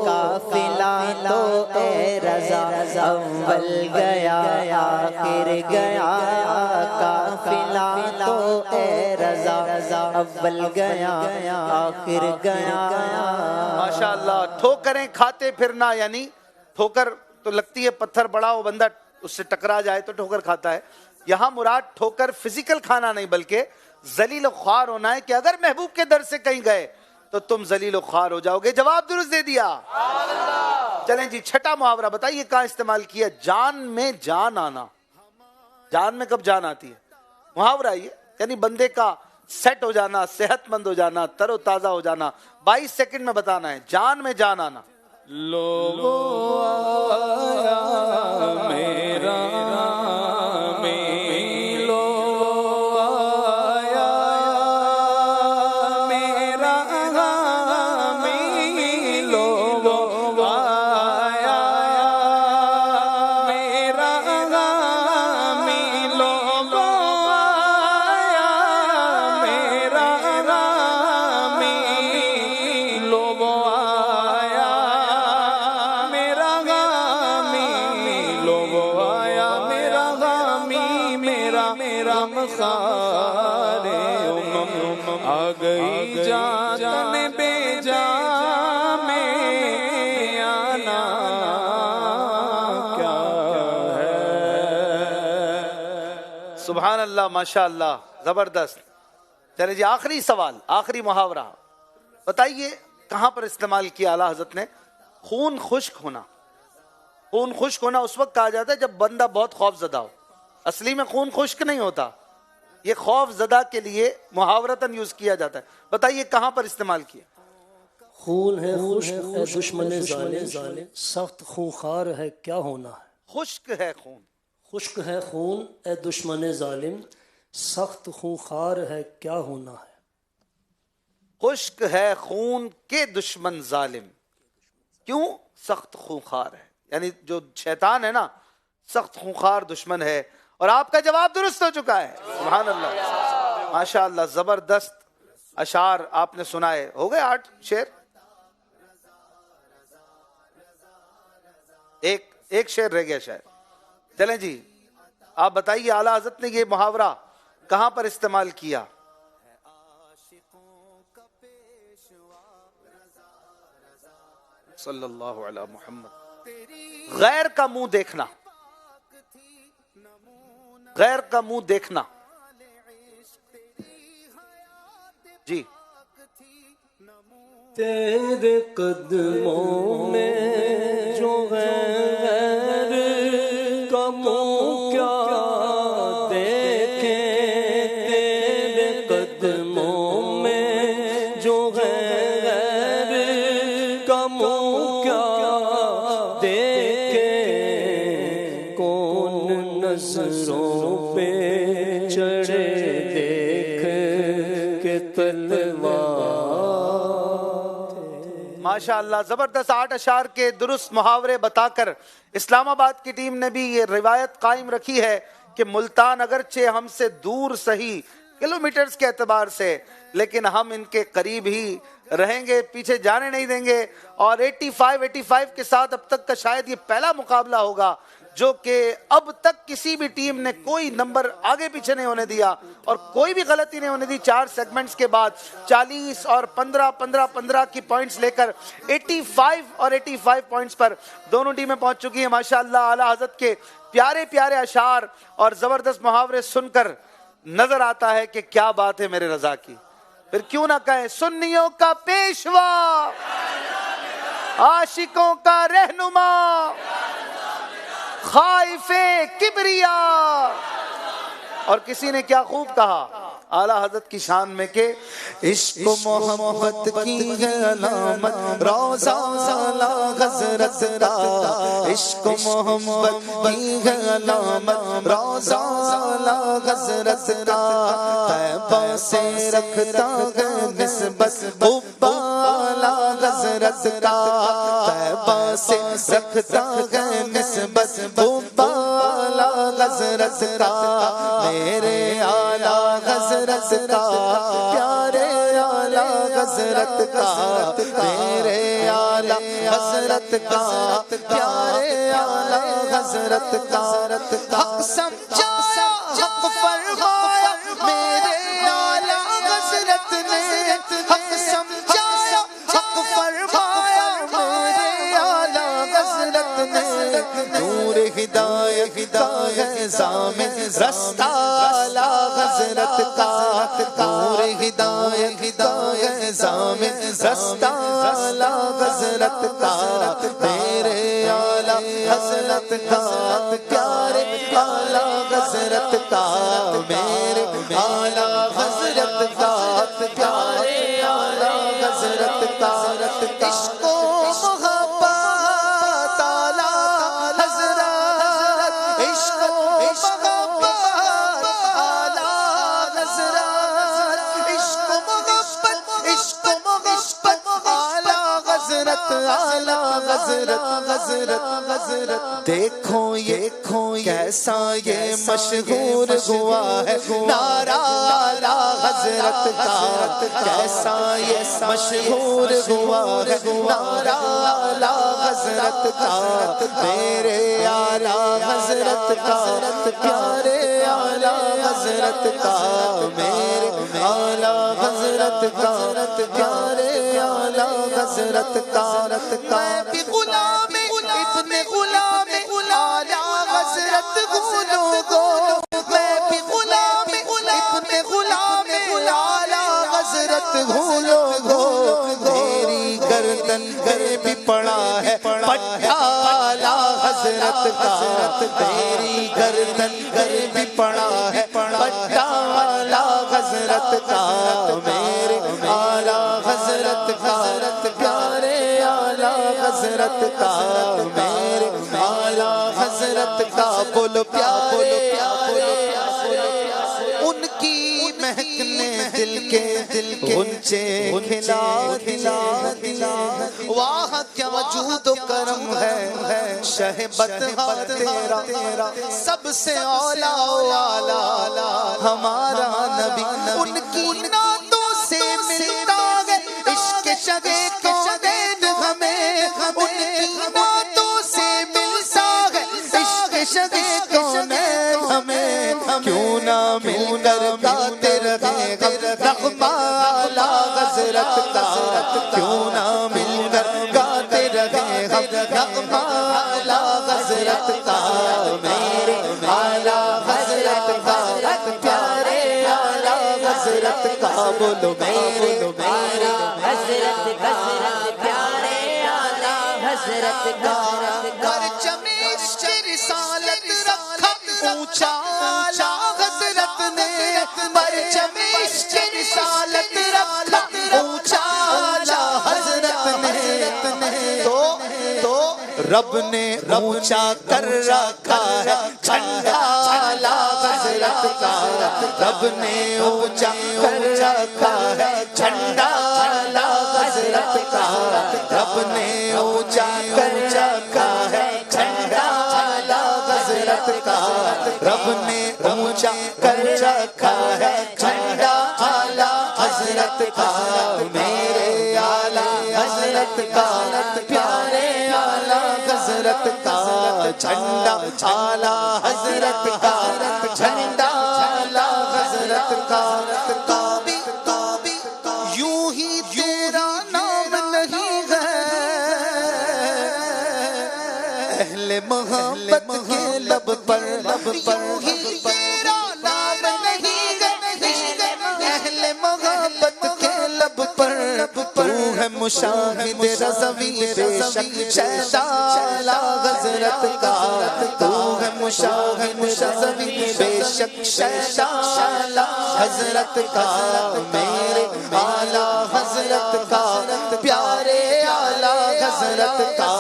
قافلہ تو اے رضا اول گیا آخر گیا، قافلہ تو اے رضا اول گیا آخر گیا۔ ماشاءاللہ، ٹھوکریں کھاتے پھرنا، یعنی ٹھوکر تو لگتی ہے، پتھر بڑا ہو بندہ اس سے ٹکرا جائے تو ٹھوکر کھاتا ہے، یہاں مراد ٹھوکر فزیکل کھانا نہیں بلکہ ذلیل و خوار ہونا ہے کہ اگر محبوب کے در سے کہیں گئے تو تم ذلیل و خوار ہو جاؤ گے۔ جواب درست دے دیا۔ چلیں جی، چھٹا محاورہ بتائیے کہاں استعمال کیا؟ جان میں جان آنا۔ جان میں کب جان آتی ہے؟ محاورہ یہ، یعنی بندے کا سیٹ ہو جانا، صحت مند ہو جانا، تر و تازہ ہو جانا۔ 22 سیکنڈ میں بتانا ہے، جان میں جان آنا۔ لو آیا میرا آ گئی جان بے جا میں آنا کیا ہے۔ سبحان اللہ، ماشاء اللہ، زبردست۔ چلے جی، آخری سوال، آخری محاورہ بتائیے کہاں پر استعمال کیا اعلیٰ حضرت نے؟ خون خشک ہونا۔ خون خشک ہونا اس وقت کہا جاتا ہے جب بندہ بہت خوف زدہ ہو۔ اصلی میں خون خشک نہیں ہوتا، یہ خوف زدہ کے لیے محاورتاً یوز کیا جاتا ہے۔ بتائیے کہاں پر استعمال کیا؟ خون ہے خشک اے دشمن ظالم، سخت خونخوار ہے کیا ہونا ہے۔ خشک ہے خون، خشک ہے خون اے دشمن ظالم، سخت خونخوار ہے کیا ہونا ہے۔ خشک ہے خون کے دشمن ظالم، کیوں؟ سخت خونخوار ہے، یعنی جو شیطان ہے نا، سخت خونخوار دشمن ہے۔ اور آپ کا جواب درست ہو چکا ہے۔ سبحان اللہ، ماشاء اللہ، زبردست اشعار آپ نے سنائے۔ ہو گئے 8 شعر، ایک شعر رہ گیا شاید۔ چلیں جی، آپ بتائیے اعلیٰ حضرت نے یہ محاورہ کہاں پر استعمال کیا؟ صلی اللہ علی محمد۔ غیر کا منہ دیکھنا، غیر کا منہ دیکھنا۔ جی، تیرے قدموں میں جو غیر کا منہ کیا دیکھیں، تیرے قدموں میں جو غیر کا منہ کیا دیکھیں، کون نظروں پہ چڑھے دیکھ کے تلوار۔ ماشاء اللہ، زبردست 8 اشعار کے درست محاورے بتا کر اسلام آباد کی ٹیم نے بھی یہ روایت قائم رکھی ہے کہ ملتان اگرچہ ہم سے دور سہی کلومیٹرز کے اعتبار سے، لیکن ہم ان کے قریب ہی رہیں گے، پیچھے جانے نہیں دیں گے۔ اور 85 کے ساتھ اب تک کا شاید یہ پہلا مقابلہ ہوگا جو کہ اب تک کسی بھی ٹیم نے کوئی نمبر آگے پیچھے نہیں ہونے دیا اور کوئی بھی غلطی نہیں ہونے دی۔ 4 سیگمنٹس کے بعد 40 اور 15 کی پوائنٹس لے کر 85 اور 85 پوائنٹس پر دونوں ٹیمیں پہنچ چکی ہیں۔ ماشاءاللہ، اعلیٰ حضرت کے پیارے پیارے اشعار اور زبردست محاورے سن کر نظر آتا ہے کہ کیا بات ہے میرے رضا کی۔ پھر کیوں نہ کہیں سنیوں کا پیشوا، عاشقوں کا رہنما، خائف کبریا۔ اور کسی نے کیا خوب کہا، اعلیٰ حضرت کی شان میں کہ عشق و محبت کی ہے علامت روضہ اعلیٰ حضرت کا، عشق و محبت کی ہے علامت روضہ اعلیٰ حضرت کا، طیبہ سے رکھتا ہے نسبت حب اعلیٰ حضرت کا، طیبہ سے رکھتا ہے نسبت حب اعلیٰ حضرت کا، میرے اعلیٰ حضرت کا، پیارے اعلیٰ حضرت کا، میرے اعلیٰ حضرت کا، پیارے اعلیٰ حضرت کا، حق سمجھایا حق فرمایا میرے اعلیٰ حضرت نے، حق سمجھایا حق فرمایا میرے اعلیٰ حضرت نے، نور ہدایت کا ہے ضامن رستہ اعلیٰ حضرت کا، نور ہدایت کا ہے ضامن رستہ اعلیٰ حضرت کا، میرے اعلیٰ حضرت کا، پیارے اعلیٰ حضرت کا، میرے اعلیٰ حضرت کا، پیارے اعلیٰ حضرت کا، عشق و محبت اعلیٰ حضرت، عشق و محبت اعلیٰ حضرت، عشق و محبت اعلیٰ حضرت، اعلیٰ حضرت، دیکھو یہ کیسا یہ مشہور ہوا ہے نعرہ اعلیٰ حضرت کا، کیسا یہ مشہور ہوا ہے نعرہ اعلیٰ حضرت کا، میرے اعلیٰ حضرت کا، پیارے اعلیٰ حضرت کا، میرے اعلیٰ حضرت کا، پیارے اعلیٰ حضرت کا، میں بھی غلام ابن غلام اعلیٰ حضرت ہوں گو، میں بھی غلام ابن غلام اعلیٰ حضرت ہوں لوگو، میری گردن پہ بھی پڑا ہے پٹھا اعلیٰ حضرت کا، میری گردن پہ بھی پڑا ہے پٹھا اعلیٰ حضرت کا، میرے اعلیٰ حضرت کا، پیارے اعلیٰ حضرت کا، میرے اعلیٰ حضرت کا، بولو پیارے ان کی مہکنے دل کے غنچے کھلا، واہ کیا جود و کرم ہے شہ بطحہ تیرا، سب سے اولا والا ہمارا نبی، ان کی نعتوں سے ملتا ہے عشق شگے کونین ہمیں، ان کی نعتوں سے ملتا ہے عشق شگے کونین ہمیں، کیوں نہ مل کر گاتے رہے نغمہ اعلیٰ حضرت کا، کیوں نہ مل کر گاتے رہے نغمہ اعلیٰ حضرت کا، میرے اعلیٰ حضرت کا، پیارے اعلیٰ حضرت کا، بولو میرے اعلیٰ حضرت کا، پیارے اعلیٰ حضرت کا، پرچم عشق رسالت رکھا اونچا اعلیٰ حضرت نے، پرچم عشق رسالت رکھا اونچا اعلیٰ حضرت نے، تو رب نے اونچا کر رکھا ہے جھنڈا اعلیٰ حضرت کا، رب نے اونچا کر رکھا ہے جھنڈا اعلیٰ حضرت کا، رب نے اونچا کر رکھا ہے جھنڈا اعلیٰ حضرت کا، رب نے اونچا کر رکھا ہے جھنڈا اعلیٰ حضرت کا، میرے اعلیٰ حضرت کا، پیارے اعلیٰ حضرت کا، جھنڈا اعلیٰ حضرت کا، جھنڈا اعلیٰ حضرت کا، تو بھی یوں ہی تیرا نام نہیں ہے اہل محبت کے لب پر، یوں ہی تیرا نام نہیں ہے اہل محبت کے لب پر، تو ہے مشاہد رضوی بے شک شہداء حضرت کا تو ہے مشاہد رضوی بے شک شہداء حضرت کا میرے اعلیٰ حضرت کا پیارے اعلیٰ حضرت کا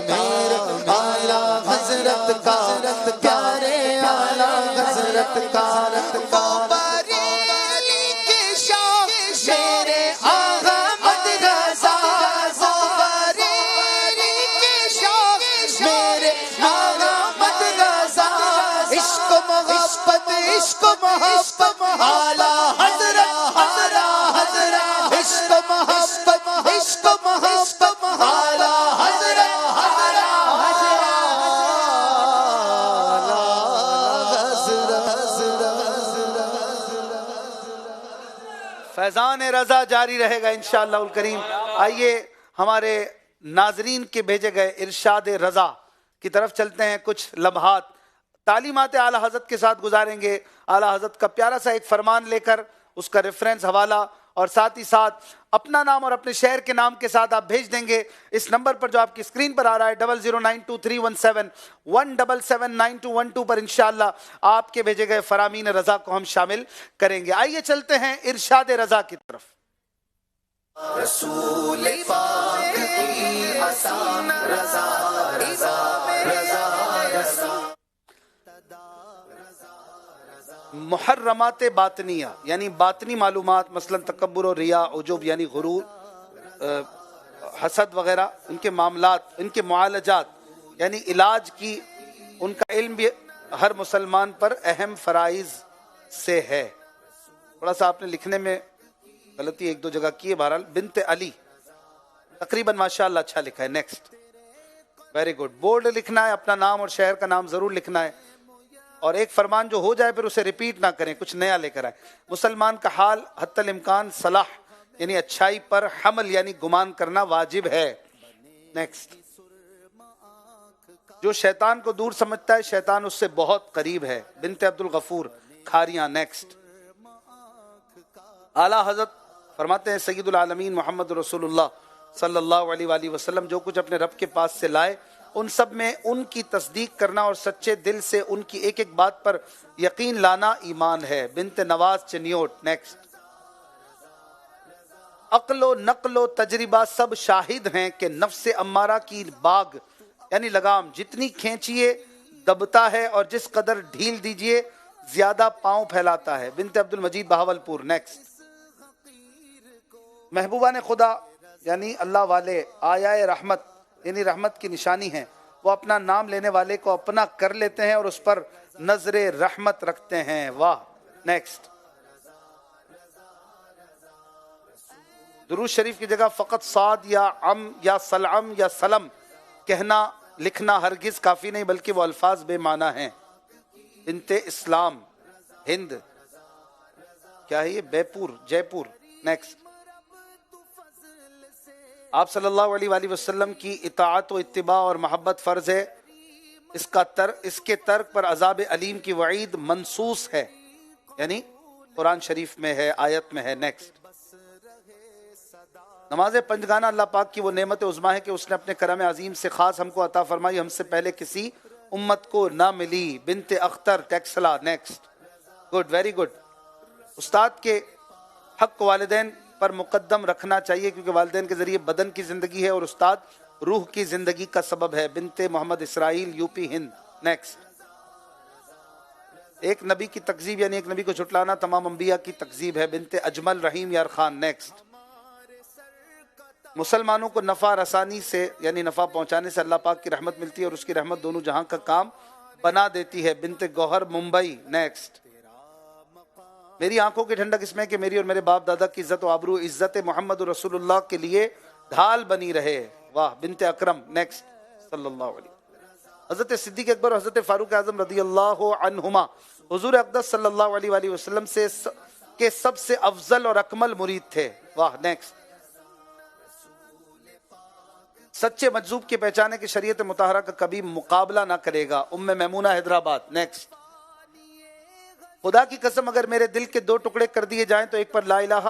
میرے اعلیٰ حضرت کا پیارے اعلیٰ حضرت کا عشق محبت اعلیٰ حضرت اعلیٰ حضرت عشق محبت اعلیٰ حضرت فیضان رضا جاری رہے گا انشاءاللہ الکریم. آئیے ہمارے ناظرین کے بھیجے گئے ارشاد رضا کی طرف چلتے ہیں. کچھ لمحات تعلیمات اعلیٰ حضرت کے ساتھ گزاریں گے. اعلیٰ حضرت کا پیارا سا ایک فرمان لے کر اس کا ریفرنس حوالہ اور ساتھ ہی ساتھ اپنا نام اور اپنے شہر کے نام کے ساتھ آپ بھیج دیں گے اس نمبر پر جو آپ کی اسکرین پر آ رہا ہے 00923171779212 پر. انشاءاللہ آپ کے بھیجے گئے فرامین رضا کو ہم شامل کریں گے. آئیے چلتے ہیں ارشاد رضا کی طرف. رسول پاک کی آسان رضا رضا رضا رضا. محرمات باطنیہ یعنی باطنی معلومات مثلا تکبر و ریا عجب یعنی غرور حسد وغیرہ ان کے معاملات ان کے معالجات یعنی علاج کی ان کا علم بھی ہر مسلمان پر اہم فرائض سے ہے. تھوڑا سا آپ نے لکھنے میں غلطی ایک دو جگہ کی ہے. بہرحال بنت علی تقریباً ماشاءاللہ اچھا لکھا ہے. Next very good. بورڈ لکھنا ہے اپنا نام اور شہر کا نام ضرور لکھنا ہے اور ایک فرمان جو ہو جائے پھر اسے ریپیٹ نہ کریں کچھ نیا لے کر آئے. مسلمان کا حال حتی الامکان صلاح یعنی اچھائی پر حمل یعنی گمان کرنا واجب ہے. نیکسٹ. جو شیطان کو دور سمجھتا ہے شیطان اس سے بہت قریب ہے. بنت عبد الغفور کھاریاں. نیکسٹ. اعلیٰ حضرت فرماتے ہیں سید العالمین محمد رسول اللہ صلی اللہ علیہ وآلہ وسلم جو کچھ اپنے رب کے پاس سے لائے ان سب میں ان کی تصدیق کرنا اور سچے دل سے ان کی ایک ایک بات پر یقین لانا ایمان ہے. بنت نواز چنیوٹ. نیکسٹ. عقل و نقل و تجربہ سب شاہد ہیں کہ نفس امارہ کی باغ یعنی لگام جتنی کھینچیے دبتا ہے اور جس قدر ڈھیل دیجیے زیادہ پاؤں پھیلاتا ہے. بنت عبد المجید بہاولپور. نیکسٹ. محبوبان خدا یعنی اللہ والے آیا رحمت یعنی رحمت کی نشانی ہیں. وہ اپنا نام لینے والے کو اپنا کر لیتے ہیں اور اس پر نظر رحمت رکھتے ہیں. واہ. نیکسٹ. درود شریف کی جگہ فقط صاد یا ام یا سلام یا سلم کہنا لکھنا ہرگز کافی نہیں بلکہ وہ الفاظ بے معنی ہیں. بنت اسلام ہند کیا ہے یہ بیپور جے پور. نیکسٹ. آپ صلی اللہ علیہ وآلہ وسلم کی اطاعت و اتباع اور محبت فرض ہے. اس کے ترک پر عذاب علیم کی وعید منصوص ہے یعنی قرآن شریف میں ہے آیت میں ہے. نیکسٹ. نماز پنجگانہ اللہ پاک کی وہ نعمت عظمیٰ ہے کہ اس نے اپنے کرم عظیم سے خاص ہم کو عطا فرمائی. ہم سے پہلے کسی امت کو نہ ملی. بنت Akhtar Taxila. Next. Good very good. استاد کے حق کو والدین پر مقدم رکھنا چاہیے کیونکہ والدین کے ذریعے بدن کی زندگی ہے اور استاد روح کی زندگی کا سبب ہے. بنت محمد اسرائیل یو پی ہند. نیکسٹ. ایک نبی کی تکذیب یعنی ایک نبی کو جھٹلانا تمام انبیاء کی تکذیب ہے. بنت اجمل رحیم یار خان. نیکسٹ. مسلمانوں کو نفع رسانی سے یعنی نفع پہنچانے سے اللہ پاک کی رحمت ملتی ہے اور اس کی رحمت دونوں جہاں کا کام بنا دیتی ہے. بنت گوہر ممبئی. نیکسٹ. میری آنکھوں کی ٹھنڈک اس میں کہ میری اور میرے باپ دادا کی عزت و آبرو عزت محمد رسول اللہ کے لیے ڈھال بنی رہے. واہ. بنت اکرم. نیکسٹ. صلی اللہ علیہ. حضرت صدیق اکبر اور حضرت فاروق اعظم رضی اللہ عنہما حضور اقدس صلی اللہ علیہ وآلہ وسلم سے کے سب سے افضل اور اکمل مرید تھے. واہ. نیکسٹ. سچے مجذوب کے پہچانے کی شریعت مطہرہ کا کبھی مقابلہ نہ کرے گا. ام میمونہ حیدرآباد. نیکسٹ. خدا کی قسم اگر میرے دل کے دو ٹکڑے کر دیے جائیں تو ایک پر لا الہ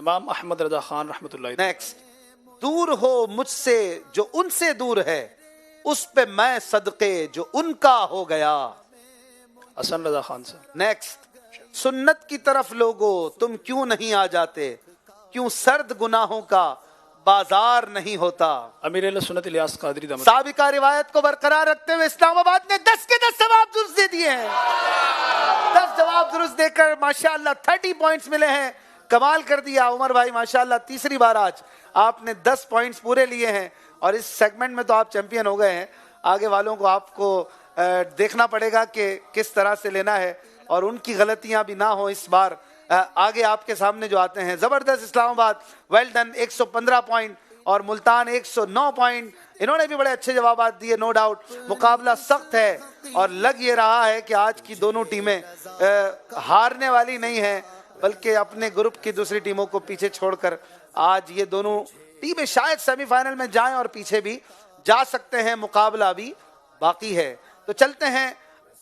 امام احمد رضا خان رحمۃ اللہ علیہ۔ نیکسٹ، دور ہو مجھ سے جو ان سے دور ہے، اس پہ میں صدقے جو ان کا ہو گیا۔ حسن رضا خان صاحب۔ نیکسٹ، سنت کی طرف لوگو تم کیوں نہیں آ جاتے، کیوں سرد گناہوں کا بازار نہیں ہوتا۔ امیر اہل سنت الیاس قادری دامت۔ سابقہ روایت کو برقرار رکھتے ہوئے اسلام آباد نے 10 کے 10 جواب درست دے دیے ہیں، 10 جواب درست دے کر ماشاءاللہ 30 پوائنٹس ملے ہیں۔ کمال کر دیا عمر بھائی ماشاءاللہ، تیسری بار آج آپ نے 10 پوائنٹس پورے لیے ہیں، اور اس سیگمنٹ میں تو آپ چیمپئن ہو گئے ہیں۔ آگے والوں کو آپ کو دیکھنا پڑے گا کہ کس طرح سے لینا ہے، اور ان کی غلطیاں بھی نہ ہوں اس بار۔ آگے آپ کے سامنے جو آتے ہیں، زبردست اسلام آباد ویل ڈن، 115 پوائنٹ، اور ملتان 109 پوائنٹ۔ انہوں نے بھی بڑے اچھے جوابات دیے، نو ڈاؤٹ مقابلہ سخت ہے، اور لگ یہ رہا ہے کہ آج کی دونوں ٹیمیں ہارنے والی نہیں ہیں، بلکہ اپنے گروپ کی دوسری ٹیموں کو پیچھے چھوڑ کر آج یہ دونوں ٹیمیں شاید سیمی فائنل میں جائیں اور پیچھے بھی جا سکتے ہیں، مقابلہ بھی باقی ہے۔ تو چلتے ہیں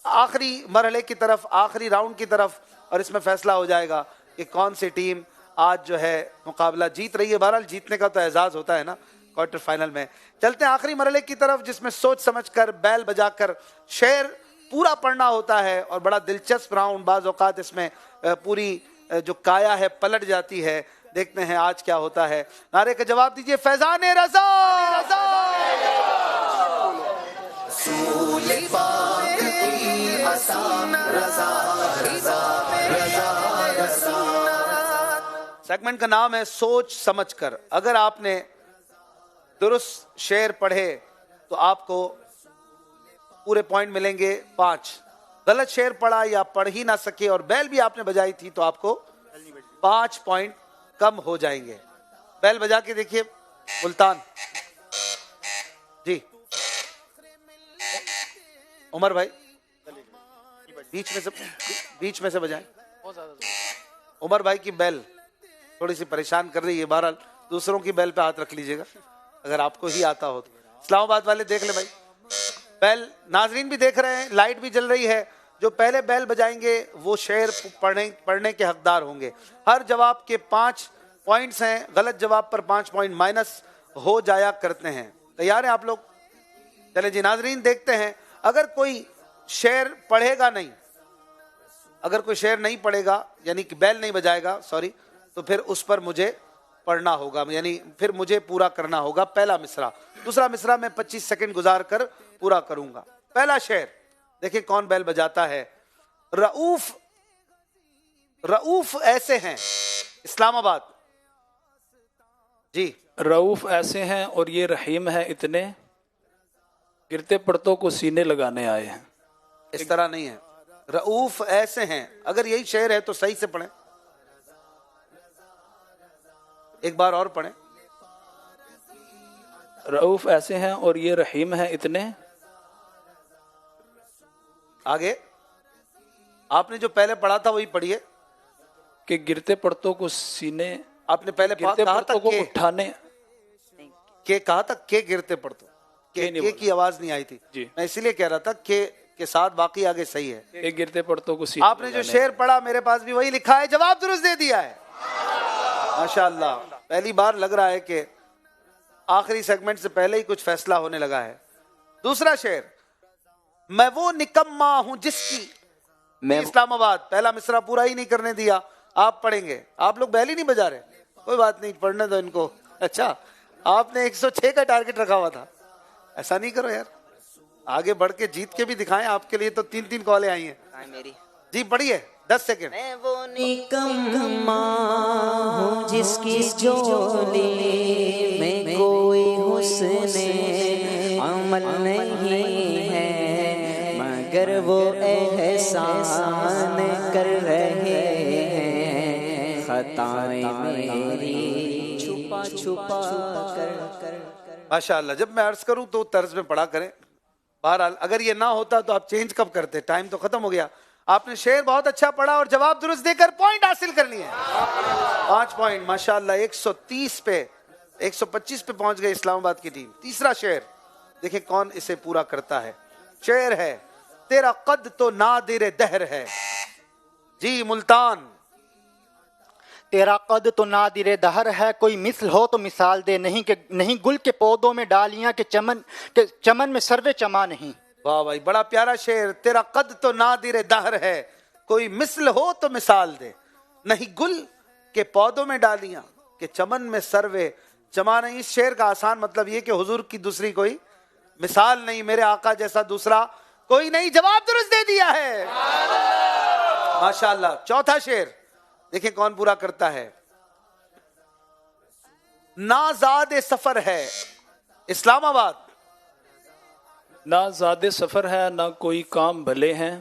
آخری مرحلے کی طرف، آخری راؤنڈ کی طرف، اور اس میں فیصلہ ہو جائے گا کہ کون سی ٹیم آج جو ہے مقابلہ جیت رہی ہے۔ بہرحال جیتنے کا تو اعزاز ہوتا ہے نا کوارٹر فائنل میں۔ چلتے ہیں آخری مرحلے کی طرف، جس میں سوچ سمجھ کر بیل بجا کر شعر پورا پڑھنا ہوتا ہے، اور بڑا دلچسپ راؤنڈ، بعض اوقات اس میں پوری جو کایا ہے پلٹ جاتی ہے۔ دیکھتے ہیں آج کیا ہوتا ہے۔ نعرے کا جواب دیجئے، فیضان رضا۔ رسول پاک کی آسان رضا رضا رضا رضا۔ سیگمنٹ کا نام ہے سوچ سمجھ کر۔ اگر آپ نے درست شعر پڑھے تو آپ کو پورے پوائنٹ ملیں گے 5۔ غلط شعر پڑھا یا پڑھ ہی نہ سکے اور بیل بھی آپ نے بجائی تھی تو آپ کو 5 پوائنٹ کم ہو جائیں گے۔ بیل بجا کے دیکھیے ملتان جی، عمر بھائی بیچ میں سے بجائیں۔ عمر بھائی کی بیل تھوڑی سی پریشان کر رہی ہے، بہرحال دوسروں کی بیل پہ ہاتھ رکھ لیجئے گا اگر آپ کو ہی آتا ہو تو۔ اسلام آباد والے دیکھ لیں بھائی بیل، ناظرین بھی دیکھ رہے ہیں، لائٹ بھی جل رہی ہے۔ جو پہلے بیل بجائیں گے وہ شعر پڑھنے کے حقدار ہوں گے۔ ہر جواب کے 5 پوائنٹس ہیں، غلط جواب پر 5 پوائنٹ مائنس ہو جایا کرتے ہیں۔ تیار ہیں آپ لوگ؟ چلے جی ناظرین دیکھتے ہیں، اگر کوئی شعر پڑھے گا نہیں، اگر کوئی شعر نہیں پڑھے گا یعنی کہ بیل نہیں بجائے گا سوری، تو پھر اس پر مجھے پڑھنا ہوگا، یعنی پھر مجھے پورا کرنا ہوگا پہلا مصرع۔ دوسرا مصرع میں 25 سیکنڈ گزار کر پورا کروں گا۔ پہلا شعر دیکھیں کون بیل بجاتا ہے۔ رؤوف، رؤوف ایسے ہیں، اسلام آباد جی۔ رؤوف ایسے ہیں اور یہ رحیم ہے اتنے، گرتے پڑتوں کو سینے لگانے آئے ہیں۔ اس طرح نہیں ہے، رؤوف ایسے ہیں، اگر یہی شعر ہے تو صحیح سے پڑھیں، ایک بار اور پڑھیں۔ رؤوف ایسے ہیں اور یہ رحیم ہے اتنے، آگے آپ نے جو پہلے پڑھا تھا وہی پڑھیے کہ گرتے پڑتوں کو سینے، آپ نے پہلے گرتے کہا پڑتوں تھا کو اٹھانے، کہ کہا تھا کہ گرتے پڑتوں کہ کی آواز نہیں آئی تھی، میں اسی لیے کہہ رہا تھا کہ کے ساتھ باقی آگے صحیح ہے۔ کہ گرتے پڑتوں کو سینے آپ نے جو شعر پڑھا میرے پاس بھی وہی لکھا ہے، جواب درست دے دیا ہے ماشاءاللہ۔ پہلی بار لگ رہا ہے کہ آخری سیگمنٹ سے پہلے ہی کچھ فیصلہ ہونے لگا ہے۔ دوسرا شعر، میں وہ نکما ہوں جس کی، اسلام آباد پہلا مصرع پورا ہی نہیں کرنے دیا، آپ پڑھیں گے۔ آپ لوگ بیل ہی نہیں بجا رہے، کوئی بات نہیں، پڑھنے دو ان کو۔ اچھا آپ نے 106 کا ٹارگٹ رکھا ہوا تھا، ایسا نہیں کرو یار، آگے بڑھ کے جیت کے بھی دکھائیں، آپ کے لیے تو 3 کالیں آئی ہیں۔ جی پڑھیے 10 سیکنڈ۔ میں وہ نکما ہوں جس کی جولی میں کوئی حسن عمل نہیں ہے، مگر وہ احسان کر رہے ہیں، خطائیں میری چھپا چھپا کر۔ ماشاءاللہ، جب میں عرض کروں تو طرز میں پڑھا کریں۔ بہرحال اگر یہ نہ ہوتا تو آپ چینج کب کرتے، ٹائم تو ختم ہو گیا۔ آپ نے شعر بہت اچھا پڑھا اور جواب درست دے کر پوائنٹ حاصل کر لیے، 5 پوائنٹ ماشاءاللہ۔ 130 پہ 125 پہ پہنچ گئے اسلام آباد کی ٹیم۔ تیسرا شعر دیکھیں کون اسے پورا کرتا ہے۔ شعر ہے، تیرا قد تو نادر دہر ہے، جی ملتان، تیرا قد تو نادر دہر ہے، کوئی مثل ہو تو مثال دے، نہیں گل کے پودوں میں ڈالیاں کہ چمن میں سروے چما نہیں. واہ بھائی، بڑا پیارا شعر. تیرا قد تو نادر دہر ہے، کوئی مثل ہو تو مثال دے، نہیں گل کے پودوں میں ڈالیاں کہ چمن میں سروے چما نہیں. اس شعر کا آسان مطلب یہ کہ حضور کی دوسری کوئی مثال نہیں، میرے آقا جیسا دوسرا کوئی نہیں. جواب درست دے دیا ہے، ماشاءاللہ. چوتھا شعر دیکھیں کون پورا کرتا ہے. نازاد سفر ہے اسلام آباد. نہ زیادہ سفر ہے نہ کوئی کام بھلے ہیں،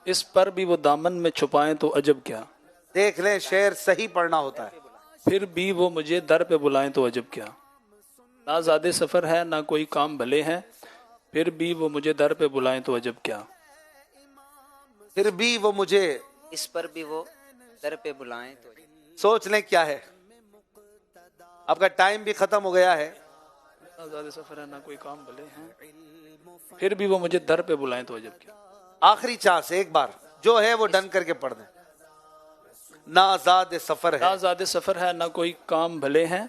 اس پر بھی وہ دامن میں چھپائیں تو عجب کیا. دیکھ لیں شعر صحیح پڑھنا ہوتا ہے. پھر بھی وہ مجھے در پہ بلائیں تو عجب کیا. نہ زیادہ سفر ہے نہ کوئی کام بھلے ہیں، پھر بھی وہ مجھے در پہ بلائیں تو عجب کیا. پھر بھی وہ مجھے، اس پر بھی وہ در پہ بلائیں تو. سوچ لیں کیا ہے. آپ کا ٹائم بھی ختم ہو گیا ہے. نہ زیادہ سفر ہے نہ کوئی کام بھلے ہیں، پھر بھی وہ مجھے در پہ بلائیں تو عجب کیا. آخری چانس، ایک بار جو ہے وہ ڈن کر کے پڑھ دیں. نہ آزاد سفر ہے، نہ زیادہ سفر ہے نہ کوئی کام بھلے ہیں،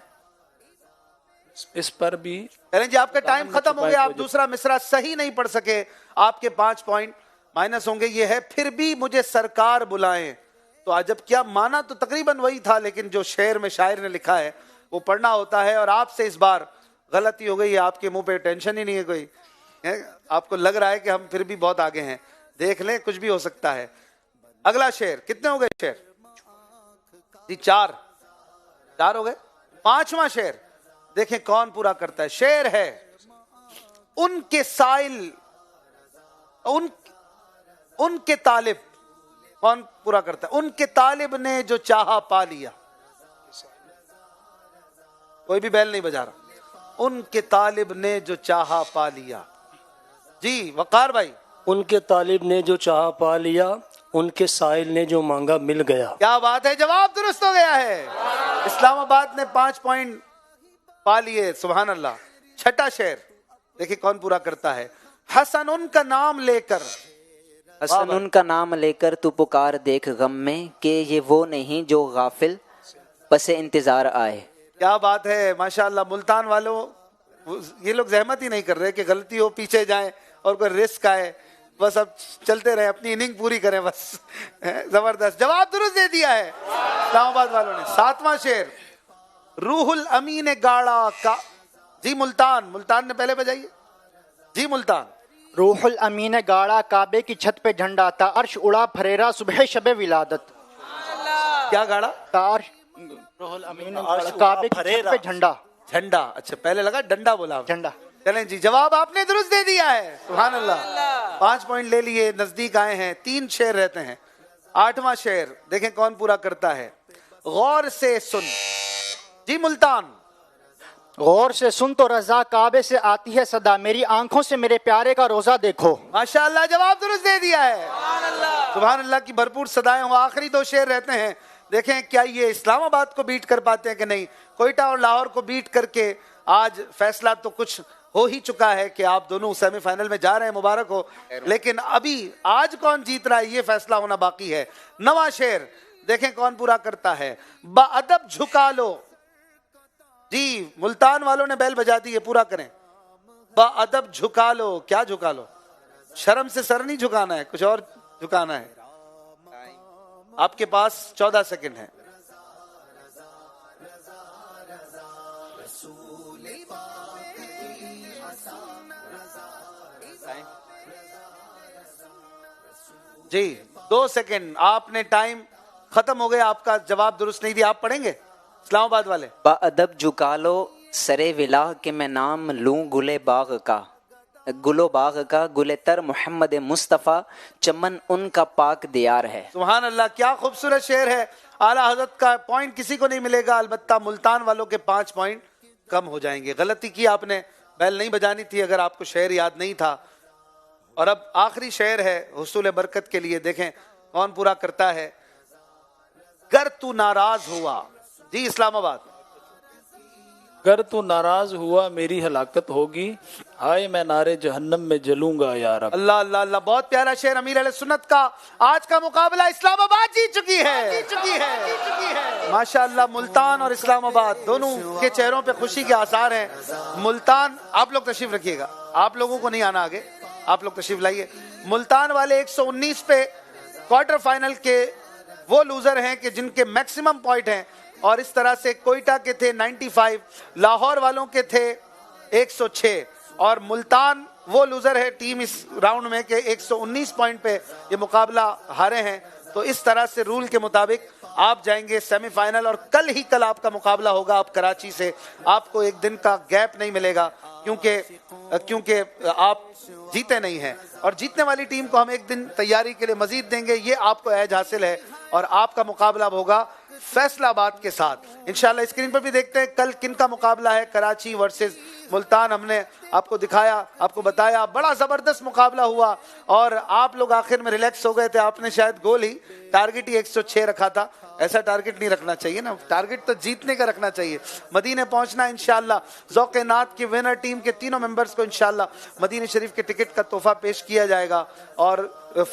اس پر بھی. کہہ جی آپ کا ٹائم ختم ہو گیا، آپ دوسرا مصرع صحیح نہیں پڑھ سکے، آپ کے 5 پوائنٹ مائنس ہوں گے. یہ ہے پھر بھی مجھے سرکار بلائیں تو عجب کیا. مانا تو تقریباً وہی تھا، لیکن جو شعر میں شاعر نے لکھا ہے وہ پڑھنا ہوتا ہے. اور آپ سے اس بار غلطی ہو گئی ہے، آپ کے منہ پہ ٹینشن ہی نہیں ہے کوئی. آپ کو لگ رہا ہے کہ ہم پھر بھی بہت آگے ہیں. دیکھ لیں کچھ بھی ہو سکتا ہے. اگلا شعر کتنے ہو گئے شعر جی؟ 4 ہو گئے. 5واں شعر دیکھیں کون پورا کرتا ہے. شعر ہے ان کے سائل، ان کے طالب. کون پورا کرتا ہے؟ ان کے طالب نے جو چاہا پا لیا. کوئی بھی بیل نہیں بجا رہا. ان کے طالب نے جو چاہا پا لیا. جی وقار بھائی. ان کے طالب نے جو چاہا پا لیا، ان کے سائل نے جو مانگا مل گیا. کیا بات ہے، جواب درست ہو گیا ہے. اسلام آباد نے 5 پوائنٹ پا لیے، سبحان اللہ. 6واں شعر دیکھیں کون پورا کرتا ہے. حسن ان کا نام لے کر، حسن ان کا نام لے کر تو پکار دیکھ غم میں، کہ یہ وہ نہیں جو غافل پس انتظار آئے. کیا بات ہے، ماشاءاللہ. ملتان والوں یہ لوگ زحمت ہی نہیں کر رہے کہ غلطی ہو پیچھے جائیں اور کوئی رسک آئے. بس اب چلتے رہے، اپنی اننگ پوری کریں بس. زبردست جواب درست دے دیا ہے اسلام آباد والوں نے. 7واں شعر روح الامین گاڑا کا. جی ملتان نے پہلے بجائیے. جی ملتان. روح الامین گاڑا کعبے کی چھت پہ جھنڈا تھا، عرش اڑا پھریرا صبح شب ولادت. کیا گاڑا؟ روح الامین کعبے کی چھت پہ جھنڈا. اچھا پہلے لگا ڈنڈا بولا. جھنڈا. چلیں جی جواب آپ نے درست دے دیا ہے، سبحان اللہ. 5 پوائنٹ لے لیے، نزدیک آئے ہیں. 3 شعر رہتے ہیں. 8واں شعر دیکھیں کون پورا کرتا ہے. غور سے سن. جی ملتان. غور سے سن تو رضا کعبے سے آتی ہے صدا، میری آنکھوں سے میرے پیارے کا روزہ دیکھو. ماشاءاللہ جواب درست دے دیا ہے، سبحان اللہ کی بھرپور صدائیں ہوں. آخری 2 شعر رہتے ہیں. دیکھیں کیا یہ اسلام آباد کو بیٹ کر پاتے ہیں کہ نہیں. کوئٹہ اور لاہور کو بیٹ کر کے آج فیصلہ تو کچھ ہو ہی چکا ہے کہ آپ دونوں سیمی فائنل میں جا رہے ہیں، مبارک ہو. لیکن ابھی آج کون جیت رہا ہے یہ فیصلہ ہونا باقی ہے. 9واں شعر دیکھیں کون پورا کرتا ہے. باادب جھکا لو. جی ملتان والوں نے بیل بجا دی ہے، پورا کریں. باادب جھکا لو. کیا جھکا لو؟ شرم سے سر نہیں جھکانا ہے، کچھ اور جھکانا ہے. آپ کے پاس 14 سیکنڈ ہیں. جی 2 سیکنڈ. آپ نے ٹائم ختم ہو گیا، آپ کا جواب درست نہیں دیا. آپ پڑھیں گے اسلام آباد والے. باادب جھکا لو سرے ولا، کہ میں نام لوں گلے باغ کا، گلو باغ کا، گلے تر محمد مصطفیٰ، چمن ان کا پاک دیار ہے. سبحان اللہ کیا خوبصورت شعر ہے. اعلیٰ حضرت کا پوائنٹ کسی کو نہیں ملے گا، البتہ ملتان والوں کے 5 پوائنٹ کم ہو جائیں گے. غلطی کی آپ نے، بیل نہیں بجانی تھی اگر آپ کو شعر یاد نہیں تھا. اور اب آخری شعر ہے حصول برکت کے لیے. دیکھیں کون پورا کرتا ہے. گر تو ناراض ہوا. جی اسلام آباد. گر تو ناراض ہوا میری ہلاکت ہوگی، ہائے میں نارے جہنم میں جلوں گا یا رب۔ اللہ اللہ اللہ، بہت پیارا شعر امیر علیہ سنت کا۔ آج کا مقابلہ اسلام آباد جیت چکی ہے ماشاءاللہ۔ ملتان اور اسلام آباد دونوں کے چہروں پہ خوشی کے آثار ہیں۔ ملتان، آپ لوگ تشریف رکھیے گا، آپ لوگوں کو نہیں آنا آگے، آپ لوگ تشریف لائیے۔ ملتان والے 119 پہ کوارٹر فائنل کے وہ لوزر ہیں کہ جن کے میکسیمم پوائنٹ ہیں، اور اس طرح سے کوئٹہ کے تھے 95، لاہور والوں کے تھے 106، اور ملتان وہ لوزر ہے ٹیم اس راؤنڈ میں کہ 119 پوائنٹ پہ یہ مقابلہ ہارے ہیں۔ تو اس طرح سے رول کے مطابق آپ جائیں گے سیمی فائنل، اور کل آپ کا مقابلہ ہوگا آپ کراچی سے۔ آپ کو ایک دن کا گیپ نہیں ملے گا کیونکہ آپ جیتے نہیں ہیں، اور جیتنے والی ٹیم کو ہم ایک دن تیاری کے لیے مزید دیں گے، یہ آپ کو عہد حاصل ہے۔ اور آپ کا مقابلہ ہوگا فیصل آباد کے ساتھ انشاءاللہ۔ اسکرین پر بھی دیکھتے ہیں کل کن کا مقابلہ ہے، کراچی ورسز ملتان۔ ہم نے آپ کو دکھایا، آپ کو بتایا، بڑا زبردست مقابلہ ہوا، اور آپ لوگ آخر میں ریلیکس ہو گئے تھے۔ آپ نے شاید گول ہی ٹارگٹ ہی 106 رکھا تھا، ایسا ٹارگٹ نہیں رکھنا چاہیے نا، ٹارگٹ تو جیتنے کا رکھنا چاہیے۔ مدینے پہنچنا انشاءاللہ۔ ذوق نعت کی ونر ٹیم کے تینوں ممبرز کو انشاءاللہ مدینے شریف کے ٹکٹ کا تحفہ پیش کیا جائے گا، اور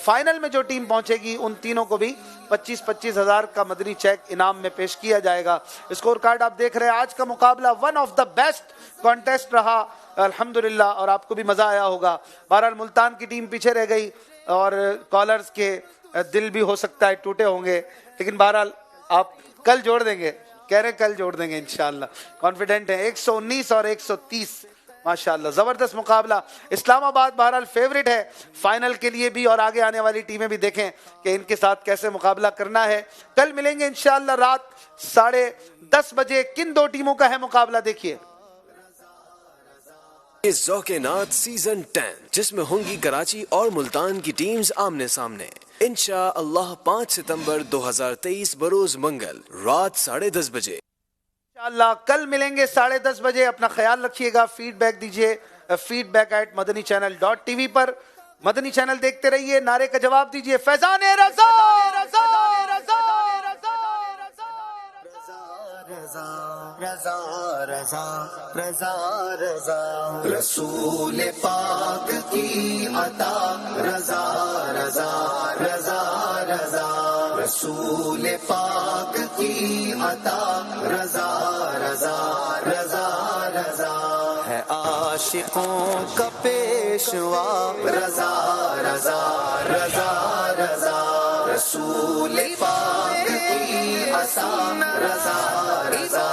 فائنل میں جو ٹیم پہنچے گی ان تینوں کو بھی 25,000 ہزار کا مدنی چیک انعام میں پیش کیا جائے گا۔ اسکور کارڈ آپ دیکھ رہے ہیں۔ آج کا مقابلہ one of the best contest رہا الحمدللہ، اور آپ کو بھی مزہ آیا ہوگا۔ بہرحال ملتان کی ٹیم پیچھے رہ گئی، اور کالرز کے دل بھی ہو سکتا ہے ٹوٹے ہوں گے، لیکن بہرحال آپ کل جوڑ دیں گے، کہہ رہے کل جوڑ دیں گے انشاءاللہ، کانفیڈنٹ ہیں۔ 119 اور 130 ماشاءاللہ زبردست مقابلہ۔ اسلام آباد بہرحال فیوریٹ ہے فائنل کے لیے بھی، اور آگے آنے والی ٹیمیں بھی دیکھیں کہ ان کے ساتھ کیسے مقابلہ کرنا ہے۔ کل ملیں گے انشاءاللہ رات 10:30 بجے۔ کن دو ٹیموں کا ہے مقابلہ دیکھیے۔ ذوق نعت سیزن 10 جس میں ہوں گی کراچی اور ملتان کی ٹیمز آمنے سامنے انشاءاللہ 5 ستمبر 2023 بروز منگل رات 10:30 بجے انشاءاللہ کل ملیں گے 10:30 بجے۔ اپنا خیال رکھیے گا، فیڈ بیک دیجیے feedback@madanichannel.tv پر۔ مدنی چینل دیکھتے رہیے، نعرے کا جواب دیجیے فیضان رضا رضا رضا رضا رضا رسول پاک کی عطا رضا رضا رضا رضا رسول پاک کی عطا رضا رضا رضا رضا ہے عاشقوں کا پیشوا رضا رضا رضا رضا رسول پاک کی عطا رضا رضا